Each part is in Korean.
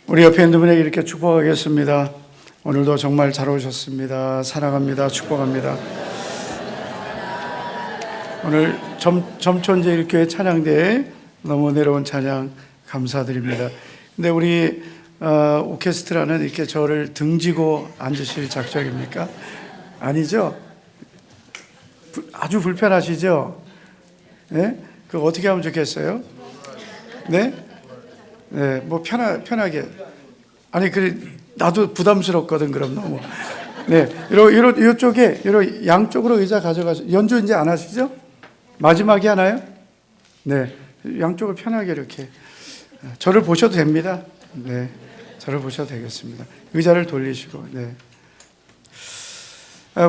우리 옆에 있는 분에게 이렇게 축복하겠습니다. 오늘도 정말 잘 오셨습니다. 사랑합니다. 축복합니다. 오늘 점촌제일교회 찬양대에 너무 내려온 찬양 감사드립니다. 근데 우리 오케스트라는 이렇게 저를 등지고 앉으실 작정입니까? 아니죠? 아주 불편하시죠? 네? 그거 어떻게 하면 좋겠어요? 네? 네, 뭐 편하게. 아니, 그래, 나도 부담스럽거든, 그럼 너무. 네, 이쪽에, 양쪽으로 의자 가져가서, 연주 이제 안 하시죠? 마지막에 하나요? 네, 양쪽을 편하게 이렇게. 저를 보셔도 됩니다. 네, 저를 보셔도 되겠습니다. 의자를 돌리시고, 네.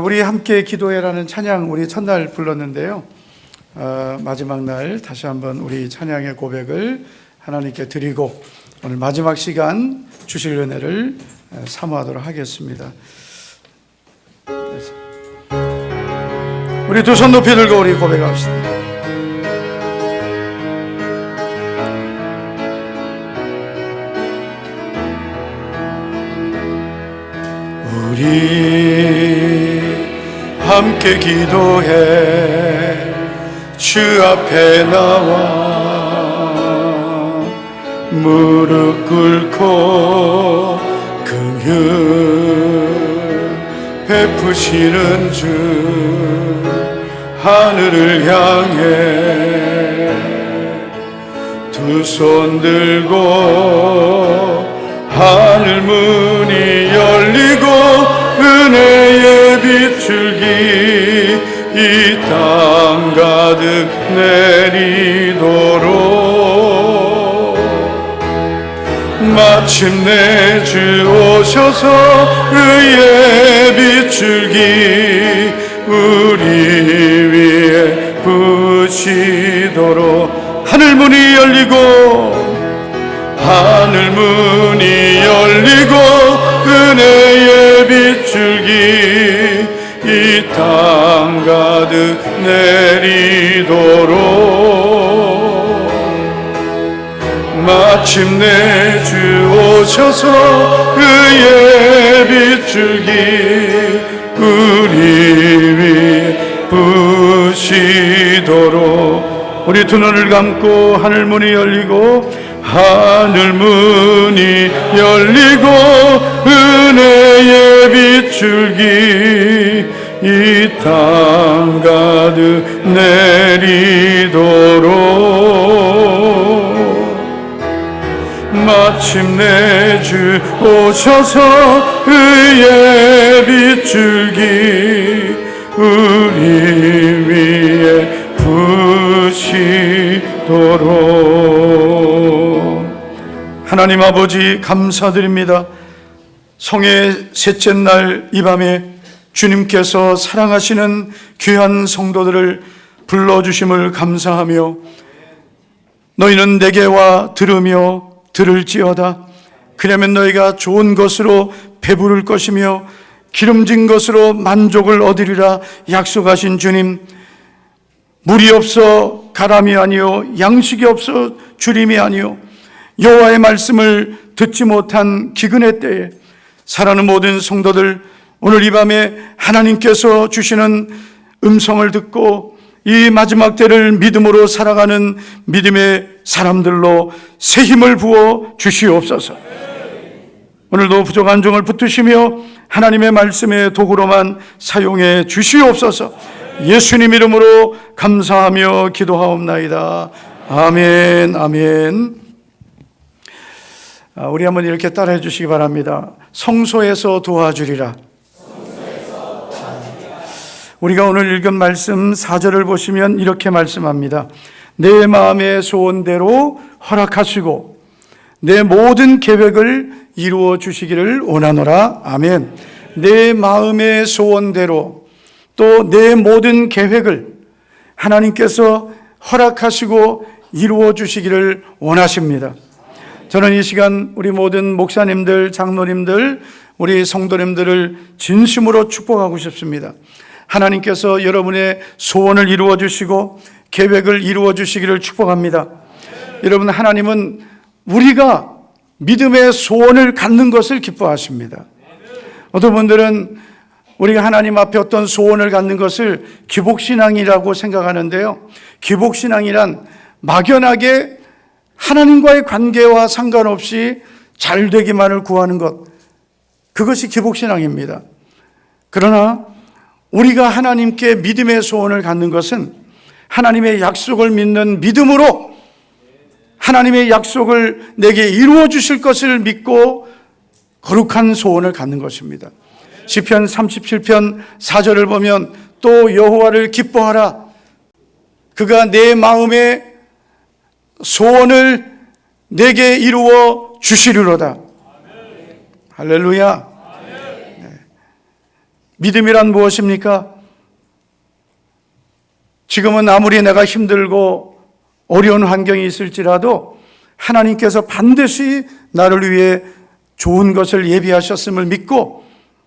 우리 함께 기도해라는 찬양, 우리 첫날 불렀는데요. 마지막 날 다시 한번 우리 찬양의 고백을 하나님께 드리고 오늘 마지막 시간 주실 은혜를 사모하도록 하겠습니다. 우리 두 손 높이 들고 우리 고백합시다. 우리 함께 기도해 주 앞에 나와 무릎 꿇고 긍휼 베푸시는 주 하늘을 향해 두 손 들고 하늘 문이 열리고 은혜의 빛줄기 이 땅 가득 내리도록 마침내 주 오셔서 의의 빛줄기 우리 위에 부으시도록 하늘 문이 열리고 하늘 문이 열리고 은혜의 빛줄기 이 땅 가득 내리도록 마침내 주 오셔서 의의 빛줄기 우리 위에 부으시도록 우리 두 눈을 감고 하늘 문이 열리고 하늘 문이 열리고 은혜의 빛줄기 이 땅 가득 내리도록 마침내 주 오셔서 의의 빛줄기 우리 위에 부으시도록 하나님 아버지 감사드립니다. 성의 셋째 날 이 밤에 주님께서 사랑하시는 귀한 성도들을 불러주심을 감사하며 너희는 내게 와 들으며 들을지어다. 그러면 너희가 좋은 것으로 배부를 것이며 기름진 것으로 만족을 얻으리라 약속하신 주님, 물이 없어 가람이 아니요 양식이 없어 주림이 아니요 여호와의 말씀을 듣지 못한 기근의 때에 사랑하는 모든 성도들 오늘 이 밤에 하나님께서 주시는 음성을 듣고 이 마지막 때를 믿음으로 살아가는 믿음의 사람들로 새 힘을 부어 주시옵소서. 오늘도 부족한 종을 붙드시며 하나님의 말씀의 도구로만 사용해 주시옵소서. 예수님 이름으로 감사하며 기도하옵나이다. 아멘, 아멘. 우리 한번 이렇게 따라해 주시기 바랍니다. 성소에서 도와주리라. 우리가 오늘 읽은 말씀 4절을 보시면 이렇게 말씀합니다. 내 마음의 소원대로 허락하시고 내 모든 계획을 이루어 주시기를 원하노라. 아멘. 내 마음의 소원대로 또 내 모든 계획을 하나님께서 허락하시고 이루어 주시기를 원하십니다. 저는 이 시간 우리 모든 목사님들, 장로님들, 우리 성도님들을 진심으로 축복하고 싶습니다. 하나님께서 여러분의 소원을 이루어 주시고 계획을 이루어 주시기를 축복합니다. 여러분, 하나님은 우리가 믿음의 소원을 갖는 것을 기뻐하십니다. 어떤 분들은 우리가 하나님 앞에 어떤 소원을 갖는 것을 기복신앙이라고 생각하는데요. 기복신앙이란 막연하게 하나님과의 관계와 상관없이 잘 되기만을 구하는 것, 그것이 기복신앙입니다. 그러나 우리가 하나님께 믿음의 소원을 갖는 것은 하나님의 약속을 믿는 믿음으로 하나님의 약속을 내게 이루어 주실 것을 믿고 거룩한 소원을 갖는 것입니다. 시편 37편 4절을 보면 또 여호와를 기뻐하라. 그가 내 마음의 소원을 내게 이루어 주시리로다. 할렐루야. 네. 믿음이란 무엇입니까? 지금은 아무리 내가 힘들고 어려운 환경이 있을지라도 하나님께서 반드시 나를 위해 좋은 것을 예비하셨음을 믿고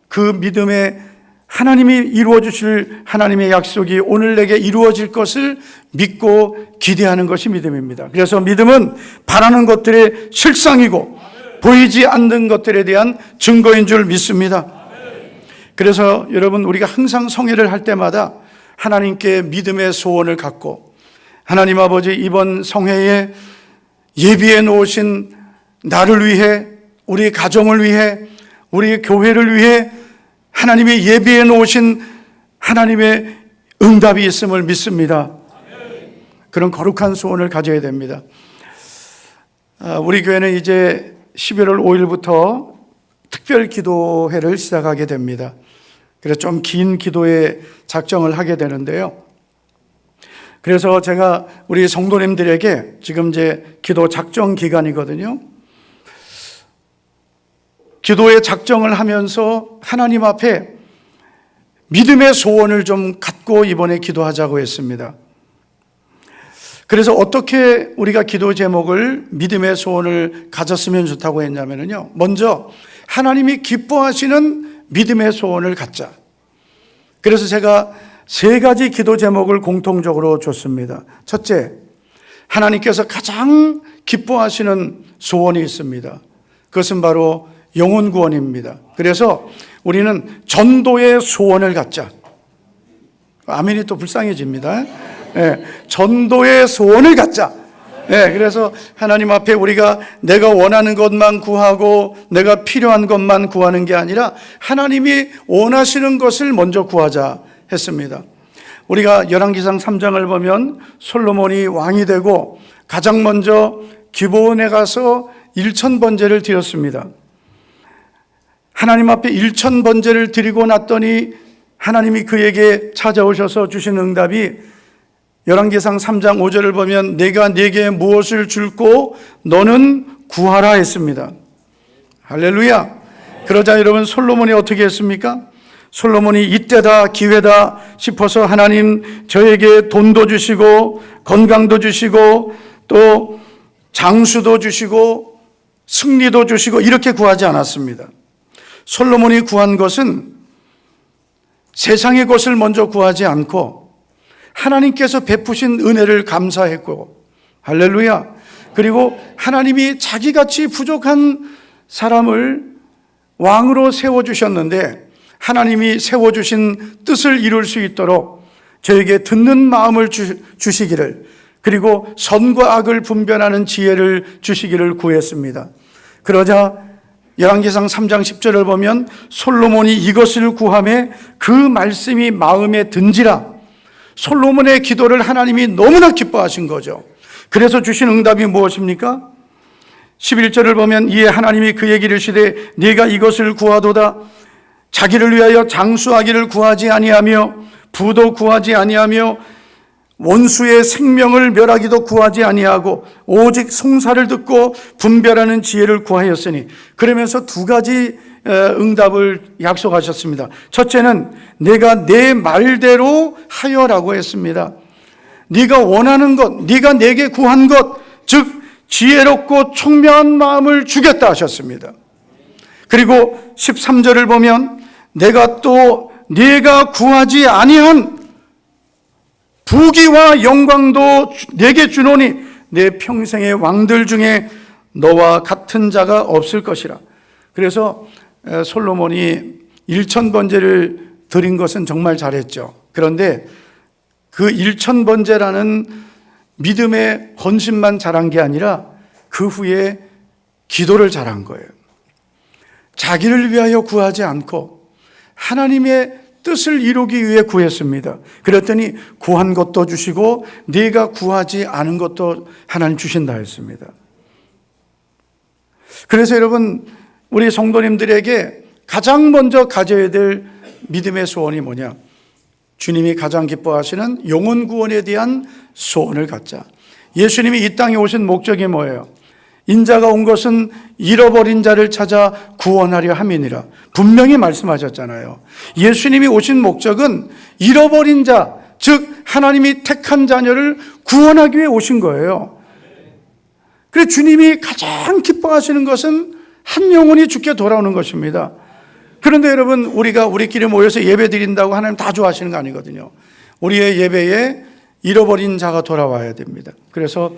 그 믿음에 하나님이 이루어 주실 하나님의 약속이 오늘 내게 이루어질 것을 믿고 기대하는 것이 믿음입니다. 그래서 믿음은 바라는 것들의 실상이고 보이지 않는 것들에 대한 증거인 줄 믿습니다. 그래서 여러분, 우리가 항상 성회를 할 때마다 하나님께 믿음의 소원을 갖고 하나님 아버지, 이번 성회에 예비해 놓으신 나를 위해, 우리 가정을 위해, 우리 교회를 위해 하나님이 예비해 놓으신 하나님의 응답이 있음을 믿습니다. 그런 거룩한 소원을 가져야 됩니다. 우리 교회는 이제 11월 5일부터 특별 기도회를 시작하게 됩니다. 그래서 좀 긴 기도회 작정을 하게 되는데요. 그래서 제가 우리 성도님들에게 지금 이제 기도 작정 기간이거든요. 기도의 작정을 하면서 하나님 앞에 믿음의 소원을 좀 갖고 이번에 기도하자고 했습니다. 그래서 어떻게 우리가 기도 제목을 믿음의 소원을 가졌으면 좋다고 했냐면요. 먼저 하나님이 기뻐하시는 믿음의 소원을 갖자. 그래서 제가 3가지 기도 제목을 공통적으로 줬습니다. 첫째, 하나님께서 가장 기뻐하시는 소원이 있습니다. 그것은 바로 영혼 구원입니다. 그래서 우리는 전도의 소원을 갖자. 아멘이 또 불쌍해집니다. 네, 전도의 소원을 갖자. 네, 그래서 하나님 앞에 우리가 내가 원하는 것만 구하고 내가 필요한 것만 구하는 게 아니라 하나님이 원하시는 것을 먼저 구하자 했습니다. 우리가 열왕기상 3장을 보면 솔로몬이 왕이 되고 가장 먼저 기브온에 가서 1000번제를 드렸습니다. 하나님 앞에 1000번제를 드리고 났더니 하나님이 그에게 찾아오셔서 주신 응답이 열왕기상 3장 5절을 보면 내가 네게 무엇을 줄고 너는 구하라 했습니다. 할렐루야. 그러자 여러분, 솔로몬이 어떻게 했습니까? 솔로몬이 이때다 기회다 싶어서 하나님 저에게 돈도 주시고 건강도 주시고 또 장수도 주시고 승리도 주시고 이렇게 구하지 않았습니다. 솔로몬이 구한 것은 세상의 것을 먼저 구하지 않고 하나님께서 베푸신 은혜를 감사했고, 할렐루야. 그리고 하나님이 자기같이 부족한 사람을 왕으로 세워주셨는데 하나님이 세워주신 뜻을 이룰 수 있도록 저에게 듣는 마음을 주시기를, 그리고 선과 악을 분별하는 지혜를 주시기를 구했습니다. 그러자 열왕기상 3장 10절을 보면 솔로몬이 이것을 구하매 그 말씀이 마음에 든지라. 솔로몬의 기도를 하나님이 너무나 기뻐하신 거죠. 그래서 주신 응답이 무엇입니까? 11절을 보면 이에 하나님이 그에게 이르시되 네가 이것을 구하도다. 자기를 위하여 장수하기를 구하지 아니하며 부도 구하지 아니하며 원수의 생명을 멸하기도 구하지 아니하고 오직 송사를 듣고 분별하는 지혜를 구하였으니. 그러면서 2가지 응답을 약속하셨습니다. 첫째는 내가 내 말대로 하여라고 했습니다. 네가 원하는 것, 네가 내게 구한 것, 즉 지혜롭고 총명한 마음을 주겠다 하셨습니다. 그리고 13절을 보면 내가 또 네가 구하지 아니한 부귀와 영광도 내게 주노니 내 평생의 왕들 중에 너와 같은 자가 없을 것이라. 그래서 솔로몬이 1000번제를 드린 것은 정말 잘했죠. 그런데 그 1000번제라는 믿음의 헌신만 잘한 게 아니라 그 후에 기도를 잘한 거예요. 자기를 위하여 구하지 않고 하나님의 뜻을 이루기 위해 구했습니다. 그랬더니 구한 것도 주시고 네가 구하지 않은 것도 하나님 주신다 했습니다. 그래서 여러분, 우리 성도님들에게 가장 먼저 가져야 될 믿음의 소원이 뭐냐? 주님이 가장 기뻐하시는 영혼 구원에 대한 소원을 갖자. 예수님이 이 땅에 오신 목적이 뭐예요? 인자가 온 것은 잃어버린 자를 찾아 구원하려 함이니라. 분명히 말씀하셨잖아요. 예수님이 오신 목적은 잃어버린 자, 즉 하나님이 택한 자녀를 구원하기 위해 오신 거예요. 그래서 주님이 가장 기뻐하시는 것은 한 영혼이 주께 돌아오는 것입니다. 그런데 여러분, 우리가 우리끼리 모여서 예배 드린다고 하나님 다 좋아하시는 거 아니거든요. 우리의 예배에 잃어버린 자가 돌아와야 됩니다. 그래서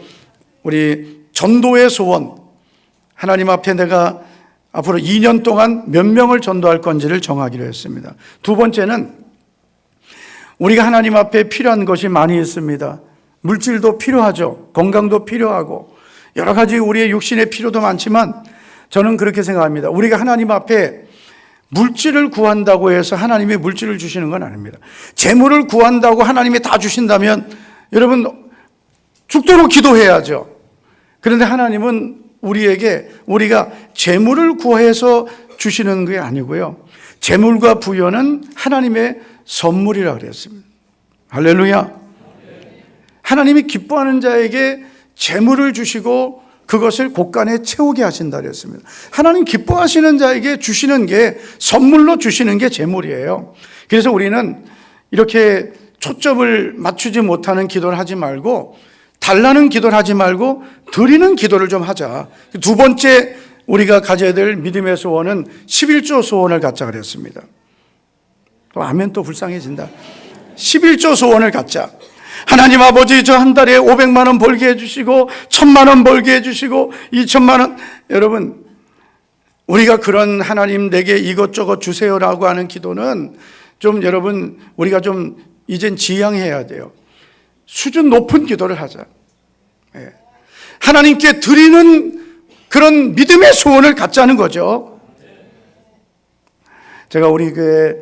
우리 전도의 소원, 하나님 앞에 내가 앞으로 2년 동안 몇 명을 전도할 건지를 정하기로 했습니다. 두 번째는 우리가 하나님 앞에 필요한 것이 많이 있습니다. 물질도 필요하죠. 건강도 필요하고 여러 가지 우리의 육신의 필요도 많지만 저는 그렇게 생각합니다. 우리가 하나님 앞에 물질을 구한다고 해서 하나님이 물질을 주시는 건 아닙니다. 재물을 구한다고 하나님이 다 주신다면 여러분 죽도록 기도해야죠. 그런데 하나님은 우리에게 우리가 재물을 구해서 주시는 게 아니고요. 재물과 부여는 하나님의 선물이라고 그랬습니다. 할렐루야. 하나님이 기뻐하는 자에게 재물을 주시고 그것을 곳간에 채우게 하신다 그랬습니다. 하나님 기뻐하시는 자에게 주시는 게, 선물로 주시는 게 재물이에요. 그래서 우리는 이렇게 초점을 맞추지 못하는 기도를 하지 말고, 달라는 기도를 하지 말고 드리는 기도를 좀 하자. 두 번째 우리가 가져야 될 믿음의 소원은 11조 소원을 갖자 그랬습니다. 또 아멘, 또 불쌍해진다. 11조 소원을 갖자. 하나님 아버지, 저 한 달에 500만 원 벌게 해주시고 1000만 원 벌게 해주시고 2000만 원. 여러분, 우리가 그런 하나님 내게 이것저것 주세요라고 하는 기도는 좀 여러분 우리가 좀 이젠 지양해야 돼요. 수준 높은 기도를 하자. 하나님께 드리는 그런 믿음의 소원을 갖자는 거죠. 제가 우리 교회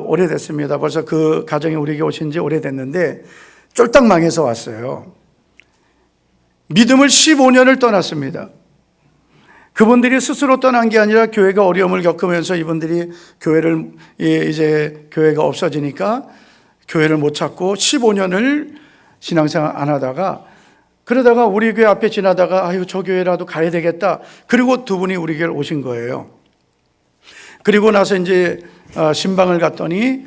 오래됐습니다. 벌써 그 가정이 우리에게 오신 지 오래됐는데 쫄딱 망해서 왔어요. 믿음을 15년을 떠났습니다. 그분들이 스스로 떠난 게 아니라 교회가 어려움을 겪으면서 이분들이 교회를 이제 교회가 없어지니까 교회를 못 찾고 15년을 신앙생활 안 하다가, 그러다가 우리 교회 앞에 지나다가 아유 저 교회라도 가야 되겠다. 그리고 두 분이 우리 교회를 오신 거예요. 그리고 나서 이제 신방을 갔더니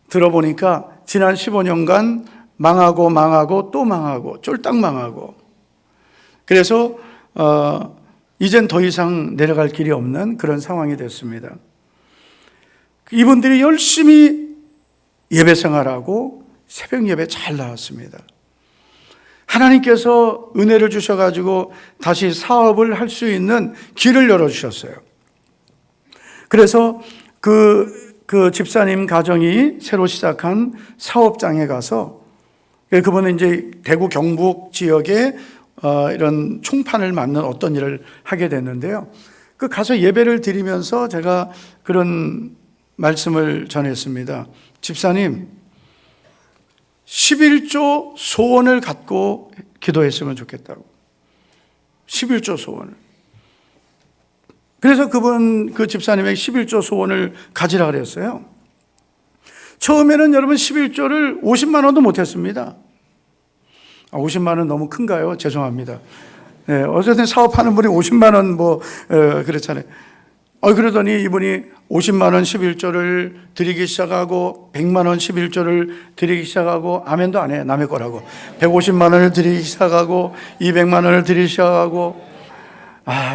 들어보니까 지난 15년간 망하고 또 망하고 쫄딱 망하고, 그래서 이젠 더 이상 내려갈 길이 없는 그런 상황이 됐습니다. 이분들이 열심히 예배 생활하고 새벽 예배 잘 나왔습니다. 하나님께서 은혜를 주셔가지고 다시 사업을 할 수 있는 길을 열어주셨어요. 그래서 그 집사님 가정이 새로 시작한 사업장에 가서, 그분은 이제 대구 경북 지역에 이런 총판을 맡는 어떤 일을 하게 됐는데요. 그 가서 예배를 드리면서 제가 그런 말씀을 전했습니다. 집사님, 11조 소원을 갖고 기도했으면 좋겠다고. 11조 소원을. 그래서 그 집사님에게 11조 소원을 가지라 그랬어요. 처음에는 여러분 11조를 50만 원도 못했습니다. 50만 원 너무 큰가요? 죄송합니다. 네, 어쨌든 사업하는 분이 50만 원 그렇잖아요. 그러더니 이분이 50만 원 11조를 드리기 시작하고 100만 원 11조를 드리기 시작하고, 아멘도 안 해, 남의 거라고. 150만 원을 드리기 시작하고 200만 원을 드리기 시작하고.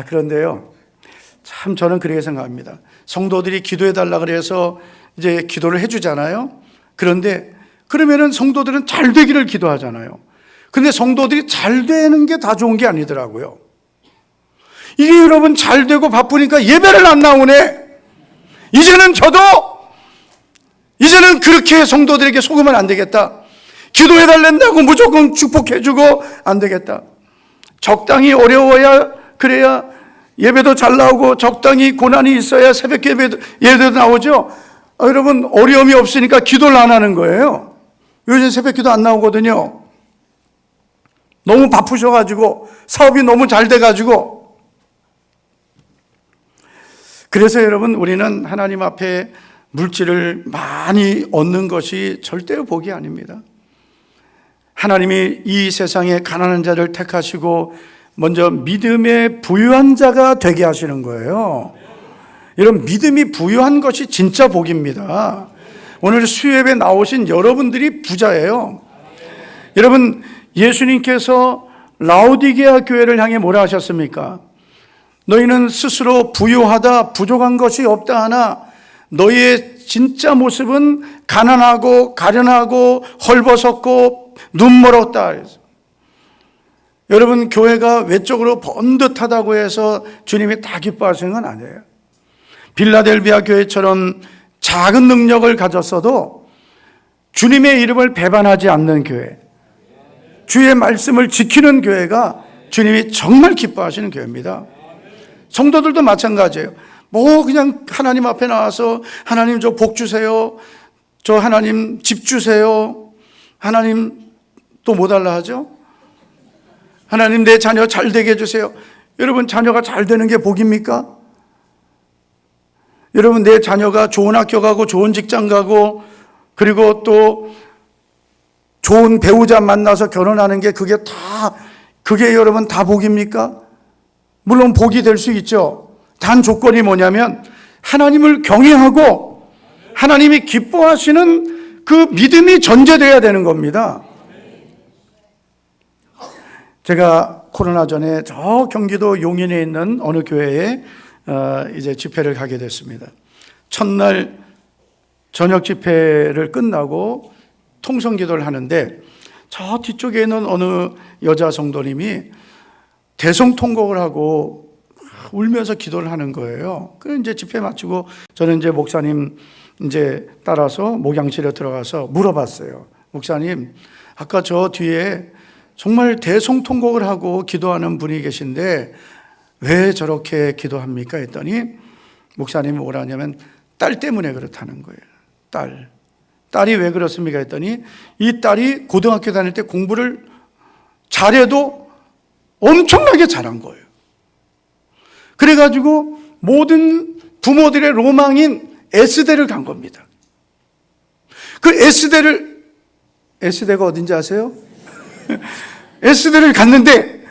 그런데요, 참 저는 그렇게 생각합니다. 성도들이 기도해 달라 그래서 이제 기도를 해주잖아요. 그런데 그러면은 성도들은 잘 되기를 기도하잖아요. 근데 성도들이 잘 되는 게 다 좋은 게 아니더라고요. 이게 여러분 잘 되고 바쁘니까 예배를 안 나오네. 이제는 그렇게 성도들에게 속으면 안 되겠다. 기도해 달랜다고 무조건 축복해주고 안 되겠다. 적당히 어려워야, 그래야 예배도 잘 나오고, 적당히 고난이 있어야 새벽 예배도 나오죠. 여러분 어려움이 없으니까 기도를 안 하는 거예요. 요즘 새벽 기도 안 나오거든요. 너무 바쁘셔가지고, 사업이 너무 잘 돼가지고. 그래서 여러분, 우리는 하나님 앞에 물질을 많이 얻는 것이 절대로 복이 아닙니다. 하나님이 이 세상에 가난한 자를 택하시고 먼저 믿음의 부유한 자가 되게 하시는 거예요. 이런 믿음이 부유한 것이 진짜 복입니다. 오늘 수요예배 나오신 여러분들이 부자예요. 여러분, 예수님께서 라오디게아 교회를 향해 뭐라 하셨습니까? 너희는 스스로 부유하다, 부족한 것이 없다 하나 너희의 진짜 모습은 가난하고 가련하고 헐벗었고 눈멀었다. 여러분, 교회가 외적으로 번듯하다고 해서 주님이 다 기뻐하시는 건 아니에요. 빌라델비아 교회처럼 작은 능력을 가졌어도 주님의 이름을 배반하지 않는 교회, 주의 말씀을 지키는 교회가 주님이 정말 기뻐하시는 교회입니다. 성도들도 마찬가지예요. 그냥 하나님 앞에 나와서 하나님 저 복 주세요, 저 하나님 집 주세요, 하나님 또 뭐 달라 하죠? 하나님 내 자녀 잘 되게 해주세요. 여러분, 자녀가 잘 되는 게 복입니까? 여러분, 내 자녀가 좋은 학교 가고 좋은 직장 가고 그리고 또 좋은 배우자 만나서 결혼하는 게 그게 여러분 다 복입니까? 물론 복이 될 수 있죠. 단 조건이 뭐냐면 하나님을 경외하고 하나님이 기뻐하시는 그 믿음이 전제되어야 되는 겁니다. 제가 코로나 전에 저 경기도 용인에 있는 어느 교회에 이제 집회를 가게 됐습니다. 첫날 저녁 집회를 끝나고 통성기도를 하는데 저 뒤쪽에 있는 어느 여자 성도님이 대성통곡을 하고 울면서 기도를 하는 거예요. 그래서 이제 집회 마치고 저는 이제 목사님 이제 따라서 목양실에 들어가서 물어봤어요. 목사님, 아까 저 뒤에 정말 대성통곡을 하고 기도하는 분이 계신데 왜 저렇게 기도합니까? 했더니 목사님이 뭐라 하냐면 딸 때문에 그렇다는 거예요. 딸이 왜 그렇습니까? 했더니 이 딸이 고등학교 다닐 때 공부를 잘해도 엄청나게 잘한 거예요. 그래가지고 모든 부모들의 로망인 S대를 간 겁니다. 그 S대가 어딘지 아세요? S대를 갔는데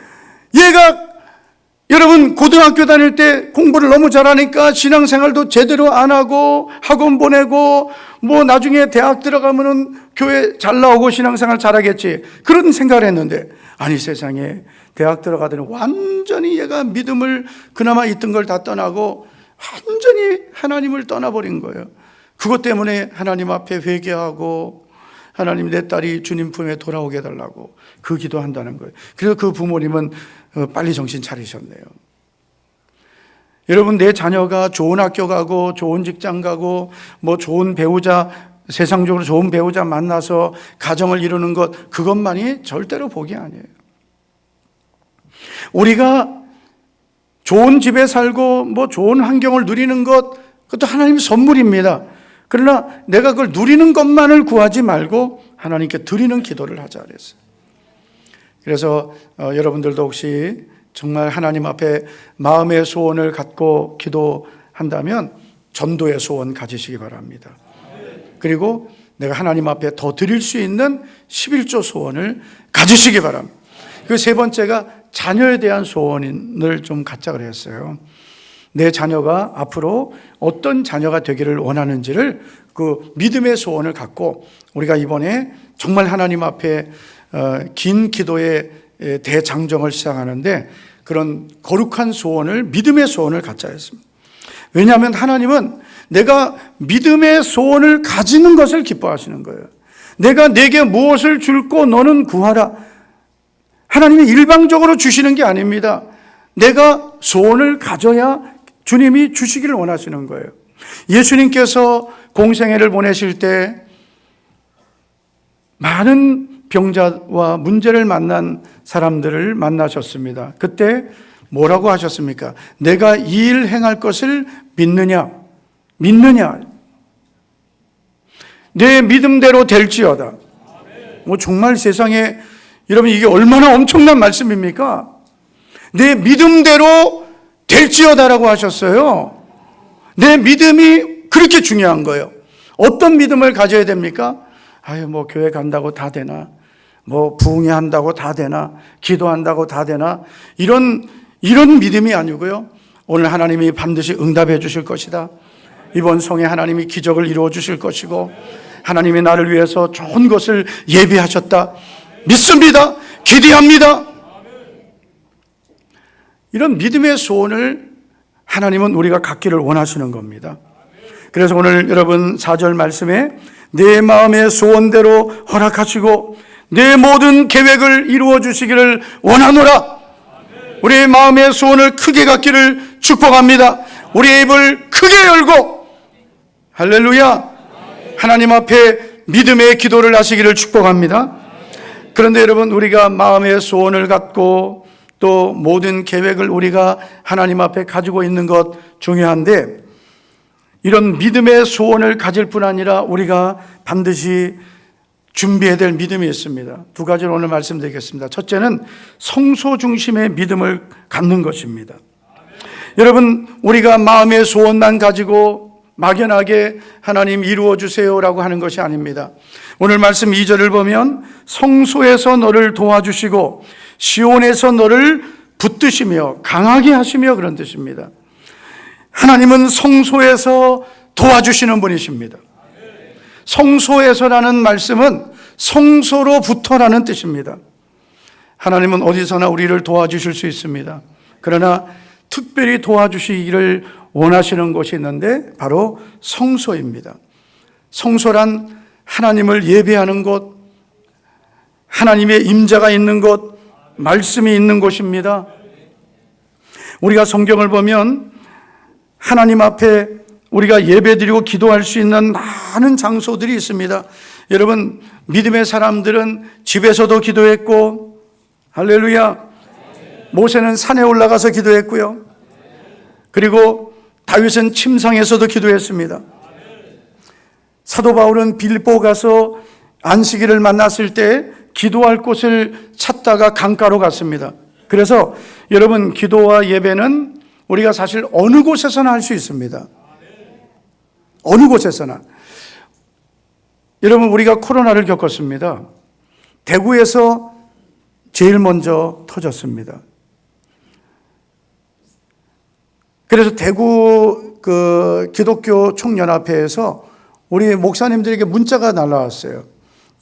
얘가 여러분 고등학교 다닐 때 공부를 너무 잘하니까 신앙생활도 제대로 안 하고 학원 보내고 뭐 나중에 대학 들어가면은 교회 잘 나오고 신앙생활 잘하겠지, 그런 생각을 했는데 아니 세상에 대학 들어가더니 완전히 얘가 믿음을 그나마 있던 걸 다 떠나고 완전히 하나님을 떠나버린 거예요. 그것 때문에 하나님 앞에 회개하고 하나님 내 딸이 주님 품에 돌아오게 해달라고 그 기도한다는 거예요. 그래서 그 부모님은 빨리 정신 차리셨네요. 여러분, 내 자녀가 좋은 학교 가고 좋은 직장 가고 뭐 좋은 배우자, 세상적으로 좋은 배우자 만나서 가정을 이루는 것, 그것만이 절대로 복이 아니에요. 우리가 좋은 집에 살고 뭐 좋은 환경을 누리는 것, 그것도 하나님의 선물입니다. 그러나 내가 그걸 누리는 것만을 구하지 말고 하나님께 드리는 기도를 하자 그랬어요. 그래서 여러분들도 혹시 정말 하나님 앞에 마음의 소원을 갖고 기도한다면 전도의 소원 가지시기 바랍니다. 그리고 내가 하나님 앞에 더 드릴 수 있는 11조 소원을 가지시기 바랍니다. 그 세 번째가 자녀에 대한 소원을 좀 갖자 그랬어요. 내 자녀가 앞으로 어떤 자녀가 되기를 원하는지를 그 믿음의 소원을 갖고 우리가 이번에 정말 하나님 앞에 긴 기도의 대장정을 시작하는데 그런 거룩한 소원을, 믿음의 소원을 갖자 했습니다. 왜냐하면 하나님은 내가 믿음의 소원을 가지는 것을 기뻐하시는 거예요. 내가 내게 무엇을 줄고 너는 구하라. 하나님이 일방적으로 주시는 게 아닙니다. 내가 소원을 가져야 주님이 주시기를 원하시는 거예요. 예수님께서 공생애를 보내실 때 많은 병자와 문제를 만난 사람들을 만나셨습니다. 그때 뭐라고 하셨습니까? 내가 이 일 행할 것을 믿느냐? 내 믿음대로 될지어다. 뭐 정말 세상에, 여러분 이게 얼마나 엄청난 말씀입니까? 내 믿음대로 될지어다라고 하셨어요. 내 믿음이 그렇게 중요한 거예요. 어떤 믿음을 가져야 됩니까? 뭐 교회 간다고 다 되나? 뭐 부흥회한다고 다 되나? 기도한다고 다 되나? 이런 믿음이 아니고요. 오늘 하나님이 반드시 응답해 주실 것이다. 이번 성에 하나님이 기적을 이루어 주실 것이고 하나님이 나를 위해서 좋은 것을 예비하셨다. 믿습니다. 기대합니다. 이런 믿음의 소원을 하나님은 우리가 갖기를 원하시는 겁니다. 그래서 오늘 여러분 4절 말씀에 내 마음의 소원대로 허락하시고 내 모든 계획을 이루어 주시기를 원하노라. 우리의 마음의 소원을 크게 갖기를 축복합니다. 우리의 입을 크게 열고 할렐루야, 하나님 앞에 믿음의 기도를 하시기를 축복합니다. 그런데 여러분, 우리가 마음의 소원을 갖고 또 모든 계획을 우리가 하나님 앞에 가지고 있는 것 중요한데, 이런 믿음의 소원을 가질 뿐 아니라 우리가 반드시 준비해야 될 믿음이 있습니다. 두 가지를 오늘 말씀드리겠습니다. 첫째는 성소 중심의 믿음을 갖는 것입니다. 여러분, 우리가 마음의 소원만 가지고 막연하게 하나님 이루어 주세요라고 하는 것이 아닙니다. 오늘 말씀 2절을 보면 성소에서 너를 도와주시고 시온에서 너를 붙드시며 강하게 하시며, 그런 뜻입니다. 하나님은 성소에서 도와주시는 분이십니다. 성소에서라는 말씀은 성소로부터라는 뜻입니다. 하나님은 어디서나 우리를 도와주실 수 있습니다. 그러나 특별히 도와주시기를 원하시는 곳이 있는데 바로 성소입니다. 성소란 하나님을 예배하는 곳, 하나님의 임재가 있는 곳, 말씀이 있는 곳입니다. 우리가 성경을 보면 하나님 앞에 우리가 예배드리고 기도할 수 있는 많은 장소들이 있습니다. 여러분, 믿음의 사람들은 집에서도 기도했고, 할렐루야, 모세는 산에 올라가서 기도했고요. 그리고 다윗은 침상에서도 기도했습니다. 사도 바울은 빌립보 가서 안식일을 만났을 때 기도할 곳을 찾다가 강가로 갔습니다. 그래서 여러분, 기도와 예배는 우리가 사실 어느 곳에서나 할 수 있습니다. 어느 곳에서나. 여러분, 우리가 코로나를 겪었습니다. 대구에서 제일 먼저 터졌습니다. 그래서 대구 기독교 총연합회에서 우리 목사님들에게 문자가 날라왔어요.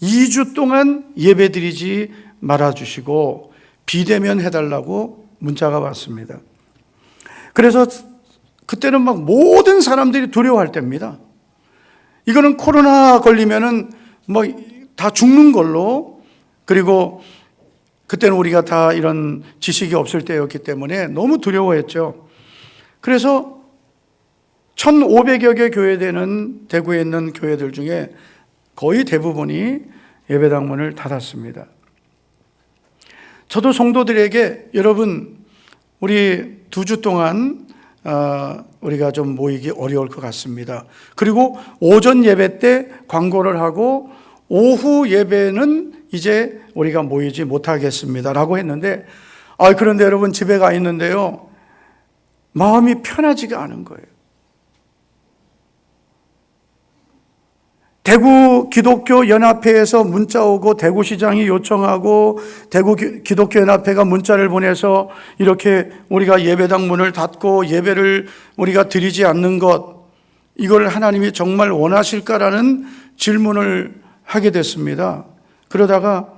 2주 동안 예배드리지 말아주시고 비대면 해달라고 문자가 왔습니다. 그래서 그때는 막 모든 사람들이 두려워할 때입니다. 이거는 코로나 걸리면은 뭐 다 죽는 걸로, 그리고 그때는 우리가 다 이런 지식이 없을 때였기 때문에 너무 두려워했죠. 그래서 1,500여 개 교회되는 대구에 있는 교회들 중에 거의 대부분이 예배당 문을 닫았습니다. 저도 성도들에게 여러분, 우리 2주 동안 우리가 좀 모이기 어려울 것 같습니다. 그리고 오전 예배 때 광고를 하고 오후 예배는 이제 우리가 모이지 못하겠습니다라고 했는데, 그런데 여러분, 집에 가 있는데요, 마음이 편하지가 않은 거예요. 대구 기독교 연합회에서 문자 오고 대구시장이 요청하고 대구 기독교 연합회가 문자를 보내서 이렇게 우리가 예배당 문을 닫고 예배를 우리가 드리지 않는 것, 이걸 하나님이 정말 원하실까라는 질문을 하게 됐습니다. 그러다가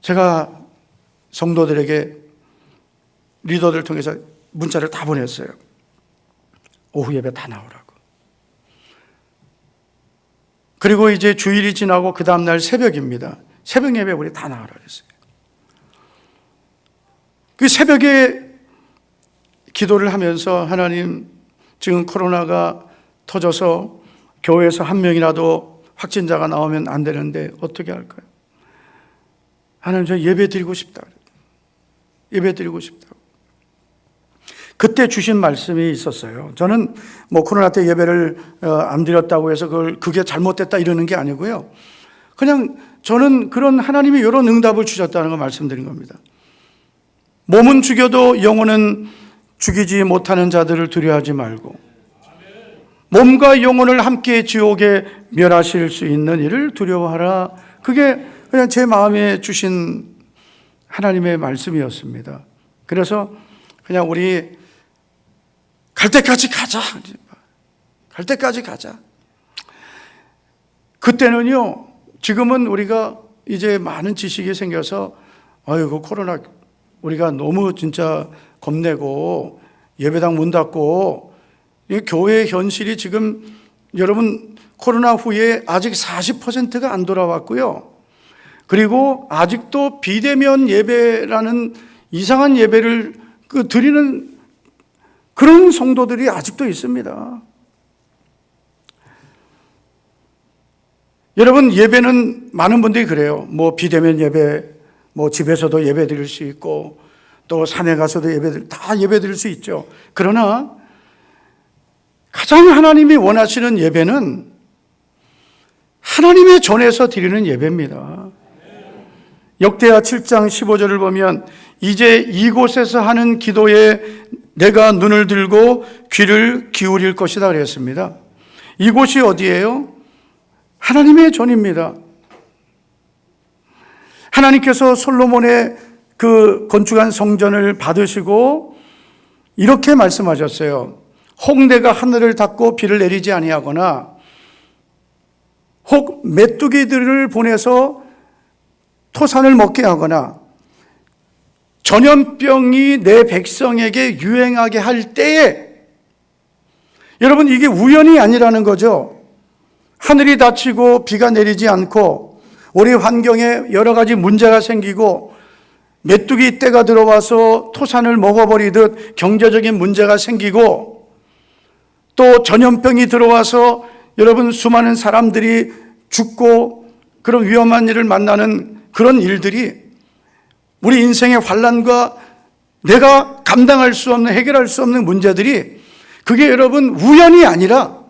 제가 성도들에게 리더들 통해서 문자를 다 보냈어요. 오후 예배 다 나오라고. 그리고 이제 주일이 지나고 그 다음날 새벽입니다. 새벽 예배 우리 다 나오라 그랬어요. 그 새벽에 기도를 하면서 하나님, 지금 코로나가 터져서 교회에서 한 명이라도 확진자가 나오면 안 되는데 어떻게 할까요? 하나님, 저 예배 드리고 싶다. 예배 드리고 싶다. 그때 주신 말씀이 있었어요. 저는 뭐 코로나 때 예배를 안 드렸다고 해서 그게 잘못됐다 이러는 게 아니고요. 그냥 저는 그런 하나님이 이런 응답을 주셨다는 걸 말씀드린 겁니다. 몸은 죽여도 영혼은 죽이지 못하는 자들을 두려워하지 말고 몸과 영혼을 함께 지옥에 멸하실 수 있는 이를 두려워하라. 그게 그냥 제 마음에 주신 하나님의 말씀이었습니다. 그래서 그냥 우리 갈 때까지 가자. 갈 때까지 가자. 그때는요, 지금은 우리가 이제 많은 지식이 생겨서 아이고 코로나 우리가 너무 진짜 겁내고 예배당 문 닫고 교회의 현실이 지금 여러분 코로나 후에 아직 40%가 안 돌아왔고요. 그리고 아직도 비대면 예배라는 이상한 예배를 드리는 그런 성도들이 아직도 있습니다. 여러분, 예배는 많은 분들이 그래요. 뭐 비대면 예배, 뭐 집에서도 예배 드릴 수 있고 또 산에 가서도 다 예배 드릴 수 있죠. 그러나 가장 하나님이 원하시는 예배는 하나님의 전에서 드리는 예배입니다. 역대하 7장 15절을 보면 이제 이곳에서 하는 기도에 내가 눈을 들고 귀를 기울일 것이다 그랬습니다. 이곳이 어디예요? 하나님의 전입니다. 하나님께서 솔로몬의 그 건축한 성전을 받으시고 이렇게 말씀하셨어요. 혹 내가 하늘을 닫고 비를 내리지 아니하거나 혹 메뚜기들을 보내서 토산을 먹게 하거나 전염병이 내 백성에게 유행하게 할 때에, 여러분 이게 우연이 아니라는 거죠. 하늘이 닫히고 비가 내리지 않고 우리 환경에 여러 가지 문제가 생기고 메뚜기 떼가 들어와서 토산을 먹어버리듯 경제적인 문제가 생기고 또 전염병이 들어와서 여러분 수많은 사람들이 죽고 그런 위험한 일을 만나는 그런 일들이 우리 인생의 환난과 내가 감당할 수 없는, 해결할 수 없는 문제들이 그게 여러분 우연이 아니라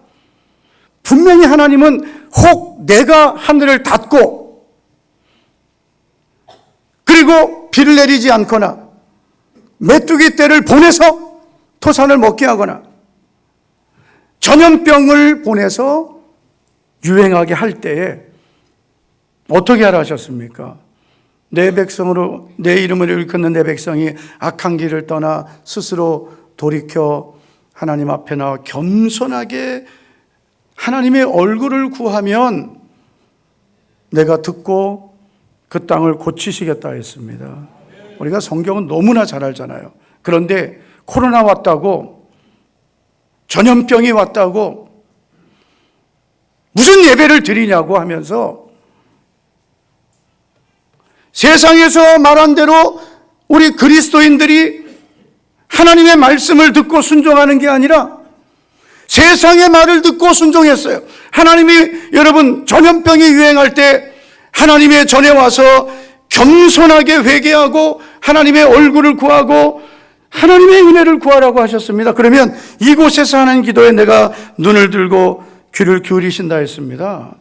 분명히 하나님은 혹 내가 하늘을 닫고 그리고 비를 내리지 않거나 메뚜기 떼를 보내서 토산을 먹게 하거나 전염병을 보내서 유행하게 할 때에 어떻게 하라 하셨습니까? 내 백성으로 내 이름을 일컫는 내 백성이 악한 길을 떠나 스스로 돌이켜 하나님 앞에 나와 겸손하게 하나님의 얼굴을 구하면 내가 듣고 그 땅을 고치시겠다 했습니다. 우리가 성경은 너무나 잘 알잖아요. 그런데 코로나 왔다고, 전염병이 왔다고 무슨 예배를 드리냐고 하면서 세상에서 말한 대로 우리 그리스도인들이 하나님의 말씀을 듣고 순종하는 게 아니라 세상의 말을 듣고 순종했어요. 하나님이 여러분 전염병이 유행할 때 하나님의 전에 와서 겸손하게 회개하고 하나님의 얼굴을 구하고 하나님의 은혜를 구하라고 하셨습니다. 그러면 이곳에서 하는 기도에 내가 눈을 들고 귀를 기울이신다 했습니다.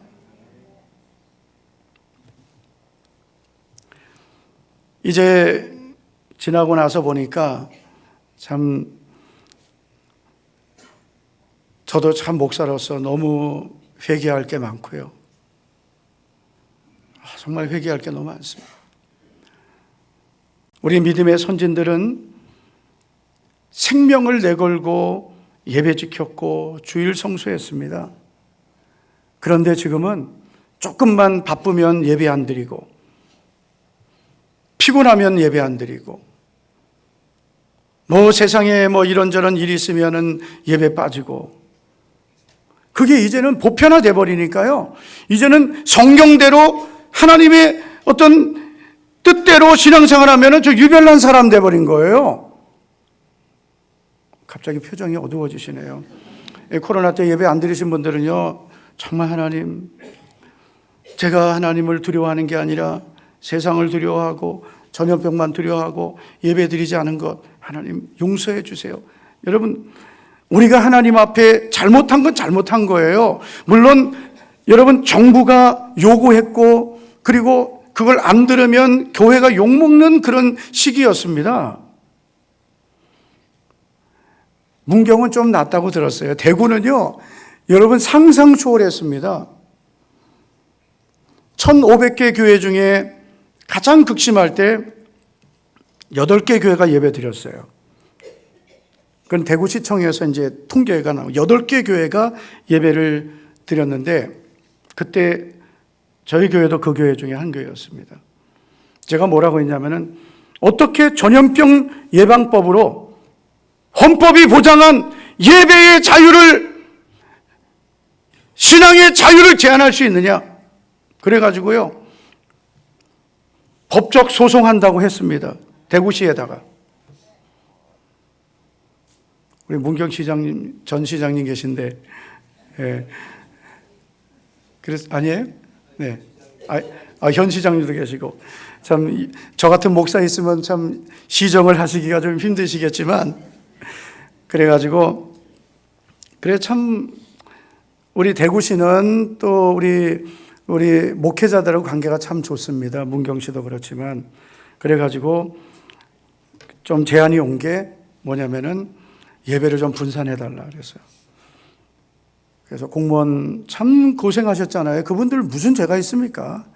이제 지나고 나서 보니까 참 저도 참 목사로서 너무 회개할 게 많고요. 정말 회개할 게 너무 많습니다. 우리 믿음의 선진들은 생명을 내걸고 예배 지켰고 주일 성수했습니다. 그런데 지금은 조금만 바쁘면 예배 안 드리고 피곤하면 예배 안 드리고 뭐 세상에 뭐 이런저런 일이 있으면은 예배 빠지고 그게 이제는 보편화돼 버리니까요. 이제는 성경대로 하나님의 어떤 뜻대로 신앙생활 하면은 저 유별난 사람 돼 버린 거예요. 갑자기 표정이 어두워지시네요. 코로나 때 예배 안 드리신 분들은요, 정말 하나님, 제가 하나님을 두려워하는 게 아니라 세상을 두려워하고 전염병만 두려워하고 예배 드리지 않은 것 하나님 용서해 주세요. 여러분, 우리가 하나님 앞에 잘못한 건 잘못한 거예요. 물론 여러분, 정부가 요구했고 그리고 그걸 안 들으면 교회가 욕먹는 그런 시기였습니다. 문경은 좀 낫다고 들었어요. 대구는요, 여러분 상상 초월했습니다. 1,500개 교회 중에 가장 극심할 때 8개 교회가 예배 드렸어요. 그건 대구시청에서 이제 통계가 나오고 8개 교회가 예배를 드렸는데, 그때 저희 교회도 그 교회 중에 한 교회였습니다. 제가 뭐라고 했냐면은, 어떻게 전염병 예방법으로 헌법이 보장한 예배의 자유를, 신앙의 자유를 제한할 수 있느냐? 그래가지고요, 법적 소송한다고 했습니다. 대구시에다가. 우리 문경 시장님, 전 시장님 계신데, 예. 그래서, 아니에요? 네. 현 시장님도 계시고. 참, 저 같은 목사 있으면 참 시정을 하시기가 좀 힘드시겠지만, 그래가지고, 그래 참, 우리 대구시는 또 우리 목회자들하고 관계가 참 좋습니다. 문경시도 그렇지만. 그래가지고 좀 제안이 온 게 뭐냐면은 예배를 좀 분산해달라 그랬어요. 그래서 공무원 참 고생하셨잖아요. 그분들 무슨 죄가 있습니까?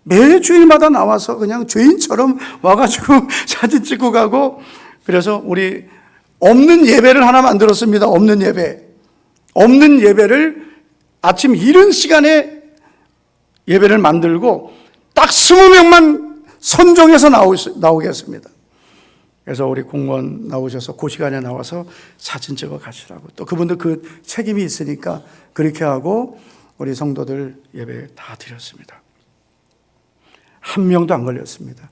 매 주일마다 나와서 그냥 죄인처럼 와가지고 사진 찍고 가고. 그래서 우리 없는 예배를 하나 만들었습니다. 없는 예배. 없는 예배를 아침 이른 시간에 예배를 만들고 딱 20명만 선정해서 나오겠습니다. 그래서 우리 공무원 나오셔서 그 시간에 나와서 사진 찍어 가시라고. 또 그분들 그 책임이 있으니까 그렇게 하고 우리 성도들 예배 다 드렸습니다. 한 명도 안 걸렸습니다.